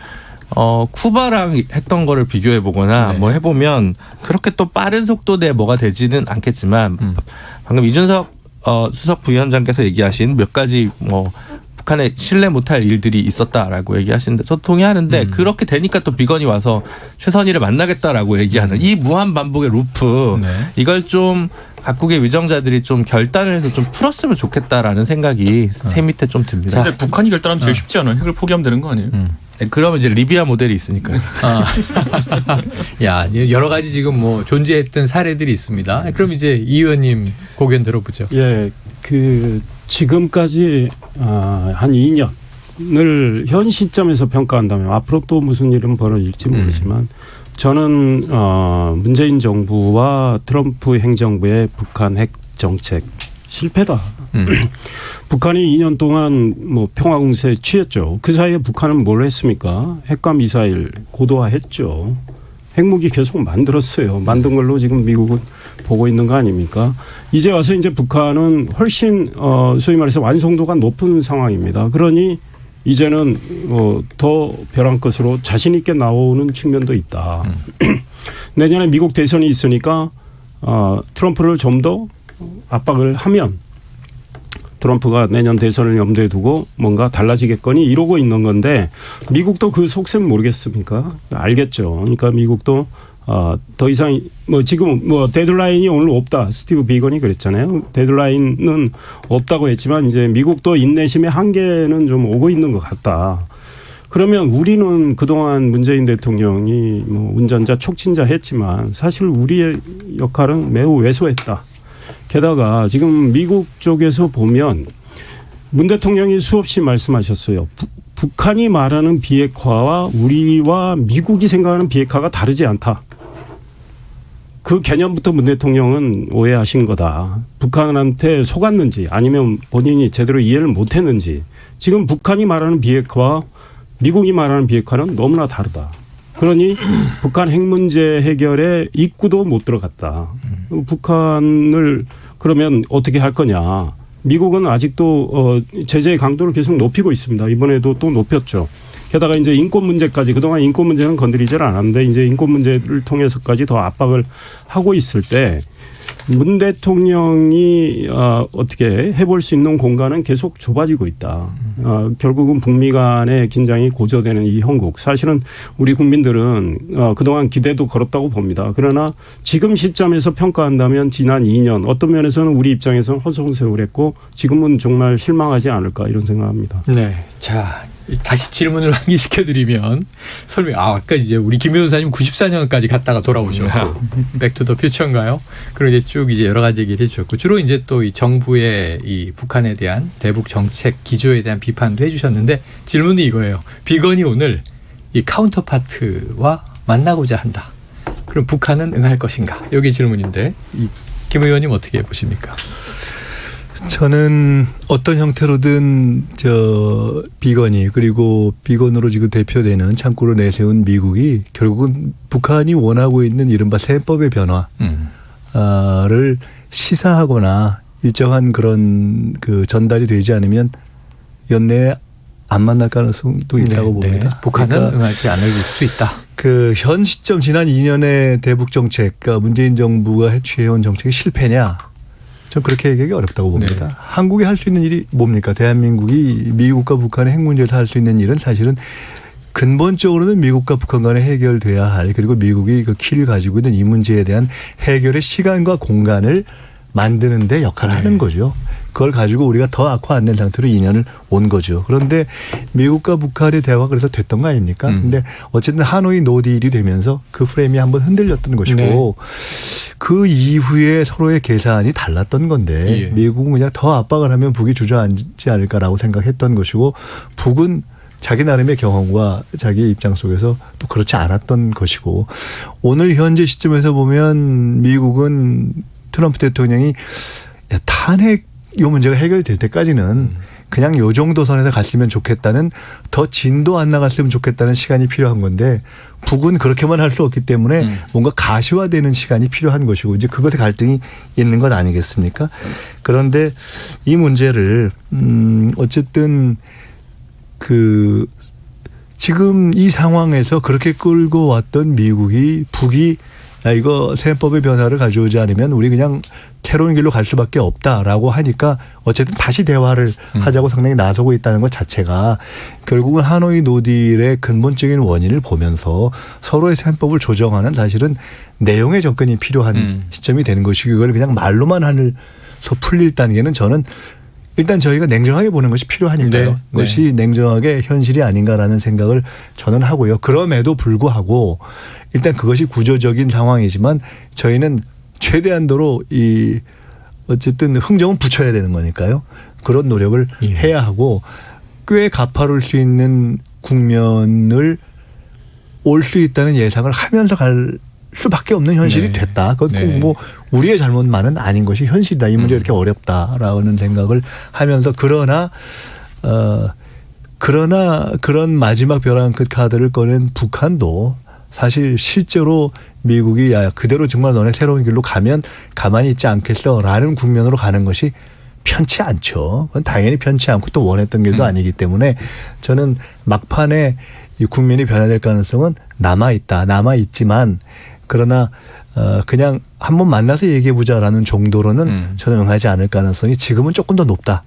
쿠바랑 했던 거를 비교해 보거나 뭐 해보면 그렇게 또 빠른 속도 내에 뭐가 되지는 않겠지만 방금 이준석 수석 부위원장께서 얘기하신 몇 가지 뭐 북한에 신뢰 못할 일들이 있었다라고 얘기하시는데 저 동의하는데 그렇게 되니까 또 비건이 와서 최선희를 만나겠다라고 얘기하는 이 무한 반복의 루프 이걸 좀 각국의 위정자들이 좀 결단을 해서 좀 풀었으면 좋겠다라는 생각이 새 밑에 좀 듭니다. 근데 북한이 결단하면 제일 쉽지 않아요? 핵을 포기하면 되는 거 아니에요? 그러면 이제 리비아 모델이 있으니까요. 야, 여러 가지 지금 뭐 존재했던 사례들이 있습니다. 그럼 이제 이 의원님 고견 들어보죠. 예, 지금까지 한 2년을 현 시점에서 평가한다면 앞으로 또 무슨 일은 벌어질지 모르지만 저는 문재인 정부와 트럼프 행정부의 북한 핵 정책 실패다. 북한이 2년 동안 뭐 평화 공세에 취했죠. 그 사이에 북한은 뭘 했습니까? 핵과 미사일 고도화했죠. 핵무기 계속 만들었어요. 만든 걸로 지금 미국은 보고 있는 거 아닙니까? 이제 와서 이제 북한은 훨씬 소위 말해서 완성도가 높은 상황입니다. 그러니 이제는 더 벼랑 끝으로 자신 있게 나오는 측면도 있다. 내년에 미국 대선이 있으니까 트럼프를 좀 더 압박을 하면 트럼프가 내년 대선을 염두에 두고 뭔가 달라지겠거니 이러고 있는 건데 미국도 그 속셈 모르겠습니까? 알겠죠. 그러니까 미국도 더 이상 뭐 지금 뭐 데드라인이 오늘 없다. 스티브 비건이 그랬잖아요. 데드라인은 없다고 했지만 이제 미국도 인내심의 한계는 좀 오고 있는 것 같다. 그러면 우리는 그동안 문재인 대통령이 뭐 운전자 촉진자 했지만 사실 우리의 역할은 매우 왜소했다. 게다가 지금 미국 쪽에서 보면 문 대통령이 수없이 말씀하셨어요. 북한이 말하는 비핵화와 우리와 미국이 생각하는 비핵화가 다르지 않다. 그 개념부터 문 대통령은 오해하신 거다. 북한한테 속았는지 아니면 본인이 제대로 이해를 못했는지 지금 북한이 말하는 비핵화와 미국이 말하는 비핵화는 너무나 다르다. 그러니 북한 핵 문제 해결에 입구도 못 들어갔다. 북한을 그러면 어떻게 할 거냐. 미국은 아직도 제재의 강도를 계속 높이고 있습니다. 이번에도 또 높였죠. 게다가 이제 인권 문제까지 그동안 인권 문제는 건드리질 않았는데 이제 인권 문제를 통해서까지 더 압박을 하고 있을 때 문 대통령이 어떻게 해볼 수 있는 공간은 계속 좁아지고 있다. 결국은 북미 간의 긴장이 고조되는 이 형국. 사실은 우리 국민들은 그동안 기대도 걸었다고 봅니다. 그러나 지금 시점에서 평가한다면 지난 2년 어떤 면에서는 우리 입장에서는 허송세월했고 지금은 정말 실망하지 않을까 이런 생각합니다. 네. 자, 다시 질문을 한 개 시켜드리면 아까 이제 우리 김 변호사님 94년까지 갔다가 돌아오셨고 백투더 퓨처인가요? 그리고 이제 쭉 이제 여러 가지 얘기를 해주셨고 주로 이제 또 이 정부의 이 북한에 대한 대북 정책 기조에 대한 비판도 해주셨는데 질문이 이거예요. 비건이 오늘 이 카운터파트와 만나고자 한다. 그럼 북한은 응할 것인가? 여기 질문인데 김 의원님 어떻게 보십니까? 저는 어떤 형태로든 비건이 그리고 비건으로 지금 대표되는 창구로 내세운 미국이 결국은 북한이 원하고 있는 이른바 세법의 변화를 시사하거나 일정한 그런 전달이 되지 않으면 연내에 안 만날 가능성도 있다고 봅니다. 네. 북한은 그러니까 응하지 않을 수 있다. 현 시점 지난 2년의 대북 정책, 그러니까 문재인 정부가 취해온 정책이 실패냐? 전 그렇게 얘기하기 어렵다고 봅니다. 네. 한국이 할 수 있는 일이 뭡니까? 대한민국이 미국과 북한의 핵 문제에서 할 수 있는 일은 사실은 근본적으로는 미국과 북한 간에 해결돼야 할 그리고 미국이 그 키를 가지고 있는 이 문제에 대한 해결의 시간과 공간을 만드는 데 역할을 하는 거죠. 그걸 가지고 우리가 더 악화 안 된 상태로 2년을 온 거죠. 그런데 미국과 북한의 대화가 그래서 됐던 거 아닙니까? 근데 어쨌든 하노이 노딜이 되면서 그 프레임이 한번 흔들렸던 것이고 네. 그 이후에 서로의 계산이 달랐던 건데 미국은 그냥 더 압박을 하면 북이 주저앉지 않을까라고 생각했던 것이고 북은 자기 나름의 경험과 자기 입장 속에서 또 그렇지 않았던 것이고 오늘 현재 시점에서 보면 미국은 트럼프 대통령이 탄핵 이 문제가 해결될 때까지는 그냥 요 정도 선에서 갔으면 좋겠다는, 더 진도 안 나갔으면 좋겠다는 시간이 필요한 건데, 북은 그렇게만 할 수 없기 때문에 뭔가 가시화되는 시간이 필요한 것이고, 이제 그것에 갈등이 있는 것 아니겠습니까? 그런데 이 문제를 어쨌든 지금 이 상황에서 그렇게 끌고 왔던 북이 이거 세법의 변화를 가져오지 않으면 우리 그냥 새로운 길로 갈 수밖에 없다라고 하니까 어쨌든 다시 대화를 하자고 상당히 나서고 있다는 것 자체가 결국은 하노이 노딜의 근본적인 원인을 보면서 서로의 셈법을 조정하는 사실은 내용의 접근이 필요한 시점이 되는 것이고, 이걸 그냥 말로만 해서 풀릴 단계는 저는 일단 저희가 냉정하게 보는 것이 필요하니까요. 네. 그것이 냉정하게 현실이 아닌가라는 생각을 저는 하고요. 그럼에도 불구하고 일단 그것이 구조적인 상황이지만 저희는 최대한도로 어쨌든 흥정은 붙여야 되는 거니까요. 그런 노력을 해야 하고, 꽤 가파를 수 있는 국면을 올 수 있다는 예상을 하면서 갈 수밖에 없는 현실이 됐다. 그건 꼭 뭐 우리의 잘못만은 아닌 것이 현실이다. 이 문제가 이렇게 어렵다라는 생각을 하면서, 그러나 그런 마지막 벼랑 끝 카드를 꺼낸 북한도 사실 실제로 미국이 그대로 정말 너네 새로운 길로 가면 가만히 있지 않겠어라는 국면으로 가는 것이 편치 않죠. 그건 당연히 편치 않고 또 원했던 길도 아니기 때문에 저는 막판에 이 국면이 변화될 가능성은 남아있지만, 그러나 그냥 한번 만나서 얘기해보자라는 정도로는 저는 응하지 않을 가능성이 지금은 조금 더 높다.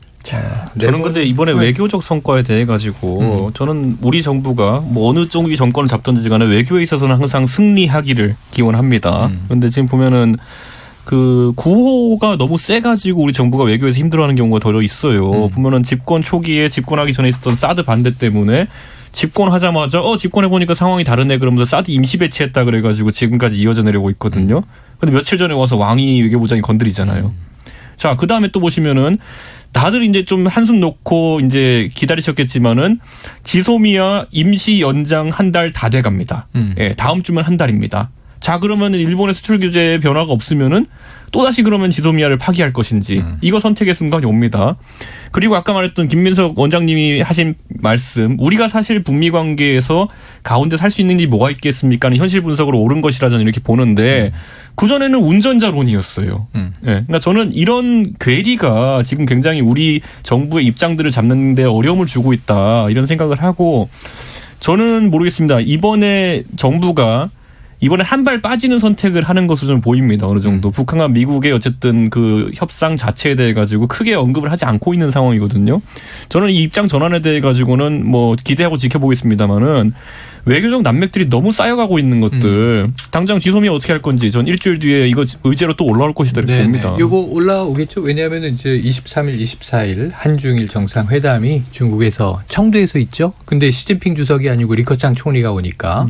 저는 근데 이번에 외교적 성과에 대해 가지고 저는 우리 정부가 뭐 어느 쪽이 정권을 잡든지 간에 외교에 있어서는 항상 승리하기를 기원합니다. 그런데 지금 보면은 그 구호가 너무 세가지고 우리 정부가 외교에서 힘들어하는 경우가 더 있어요. 보면은 집권 초기에 집권하기 전에 있었던 사드 반대 때문에 집권하자마자 집권해보니까 상황이 다르네 그러면서 사드 임시 배치했다 그래가지고 지금까지 이어져 내려오고 있거든요. 근데 며칠 전에 와서 왕이 외교부장이 건드리잖아요. 자, 그 다음에 또 보시면은 다들 이제 좀 한숨 놓고 이제 기다리셨겠지만은 지소미아 임시 연장 한 달 다 돼갑니다. 예, 다음 주면 한 달입니다. 자, 그러면 일본의 수출 규제에 변화가 없으면은 또다시 그러면 지소미아를 파기할 것인지 이거 선택의 순간이 옵니다. 그리고 아까 말했던 김민석 원장님이 하신 말씀, 우리가 사실 북미 관계에서 가운데 살 수 있는 일이 뭐가 있겠습니까? 현실 분석으로 옳은 것이라 저는 이렇게 보는데 그전에는 운전자론이었어요. 네. 그러니까 저는 이런 괴리가 지금 굉장히 우리 정부의 입장들을 잡는 데 어려움을 주고 있다 이런 생각을 하고, 저는 모르겠습니다. 이번에 정부가 이번에 한 발 빠지는 선택을 하는 것으로 좀 보입니다. 어느 정도. 북한과 미국의 어쨌든 그 협상 자체에 대해 가지고 크게 언급을 하지 않고 있는 상황이거든요. 저는 이 입장 전환에 대해 가지고는 뭐 기대하고 지켜보겠습니다만은 외교적 난맥들이 너무 쌓여가고 있는 것들, 당장 지소미아 어떻게 할 건지 전 일주일 뒤에 이거 의제로 또 올라올 것이다 이렇게 봅니다. 이거 올라오겠죠. 왜냐하면 이제 23일, 24일 한중일 정상회담이 중국에서 청두에서 있죠. 근데 시진핑 주석이 아니고 리커창 총리가 오니까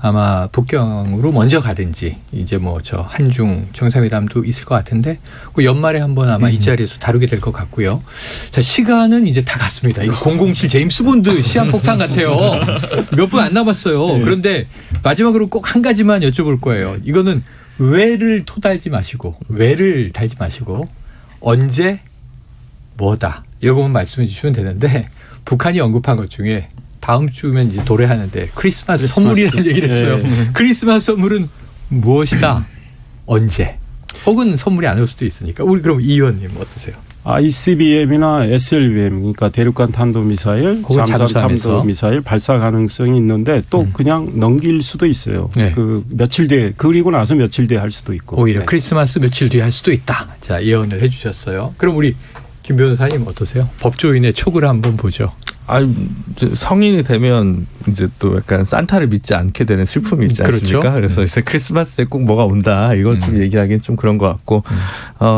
아마 북경으로 먼저 가든지 이제 뭐 저 한중 정상회담도 있을 것 같은데 그 연말에 한번 아마 이 자리에서 다루게 될 것 같고요. 자, 시간은 이제 다 갔습니다. 이거 007 제임스 본드 시한폭탄 같아요. 몇 분 안 남았어요. 그런데 마지막으로 꼭 한 가지만 여쭤볼 거예요. 이거는 왜를 토달지 마시고 왜를 달지 마시고 언제 뭐다 이거만 말씀해 주시면 되는데, 북한이 언급한 것 중에 다음 주면 이제 도래하는데 크리스마스 선물이라는 얘기를 했어요. 크리스마스 선물은 무엇이다? 언제? 혹은 선물이 아닐 수도 있으니까. 우리 그럼 이 의원님 어떠세요? ICBM이나 SLBM, 그러니까 대륙간 탄도미사일, 잠수함 탄도미사일 발사 가능성이 있는데 또 그냥 넘길 수도 있어요. 그 며칠 뒤에, 그리고 나서 며칠 뒤에 할 수도 있고. 오히려 크리스마스 며칠 뒤에 할 수도 있다. 자, 예언을 해 주셨어요. 그럼 우리 김 변호사님 어떠세요? 법조인의 촉을 한번 보죠. 성인이 되면 이제 또 약간 산타를 믿지 않게 되는 슬픔이 있지 않습니까? 그렇죠? 그래서 이제 크리스마스에 꼭 뭐가 온다 이걸 좀 얘기하기는 좀 그런 것 같고,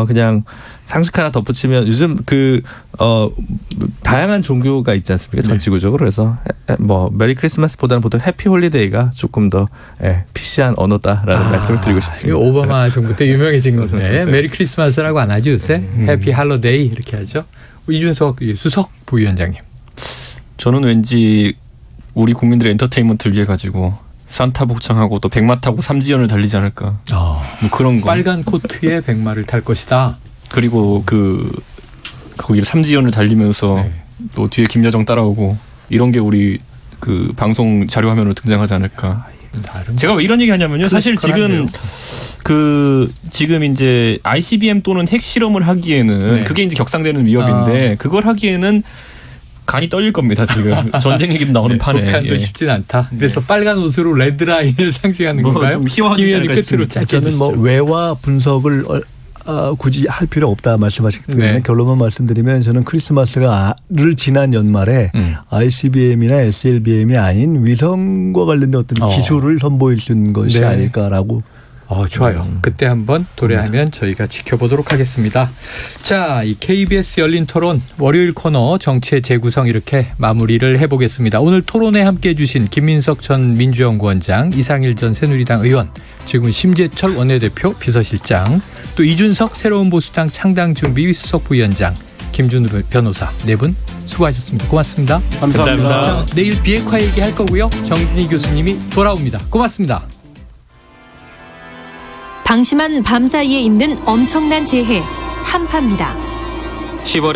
그냥 상식 하나 덧붙이면 요즘 다양한 종교가 있지 않습니까? 전 지구적으로. 그래서 뭐 메리 크리스마스보다는 보통 해피 홀리데이가 조금 더 PC한 언어다라는 말씀을 드리고 싶습니다. 오바마 정부 때 유명해진 건데 메리 크리스마스라고 안 하죠 요새? 해피 할로데이 이렇게 하죠. 이준석 수석 부위원장님. 저는 왠지 우리 국민들의 엔터테인먼트를 위해 가지고 산타 복장하고 또 백마 타고 삼지연을 달리지 않을까. 뭐 그런 거. 빨간 코트에 백마를 탈 것이다. 그리고 거기를 삼지연을 달리면서 또 뒤에 김여정 따라오고 이런 게 우리 그 방송 자료 화면으로 등장하지 않을까. 제가 왜 이런 얘기 하냐면요. 사실 지금 이제 ICBM 또는 핵 실험을 하기에는 네. 그게 이제 격상되는 위협인데 그걸 하기에는 간이 떨릴 겁니다. 지금 전쟁 얘기도 나오는 판에. 북한도 예. 쉽진 않다. 그래서 빨간 옷으로 레드라인을 상징하는 뭐 건가요? 좀 희화하게 김 의원님 생각할 끝으로 수 짧게 저는 뭐 해주시죠. 외화 분석을 굳이 할 필요 없다 말씀하셨기 때문에 네. 결론만 말씀드리면 저는 크리스마스를 지난 연말에 ICBM이나 SLBM이 아닌 위성과 관련된 어떤 기술을 선보일 수 있는 것이 네. 아닐까라고. 좋아요. 그때 한번 도래하면 저희가 지켜보도록 하겠습니다. 자, 이 KBS 열린 토론 월요일 코너 정치의 재구성 이렇게 마무리를 해보겠습니다. 오늘 토론에 함께해 주신 김민석 전 민주연구원장, 이상일 전 새누리당 의원, 지금 심재철 원내대표 비서실장, 또 이준석 새로운 보수당 창당준비 수석 부위원장, 김준우 변호사 네 분 수고하셨습니다. 고맙습니다. 감사합니다. 자, 내일 비핵화 얘기할 거고요. 정준희 교수님이 돌아옵니다. 고맙습니다. 방심한 밤 사이에 입는 엄청난 재해, 한파입니다. 10월에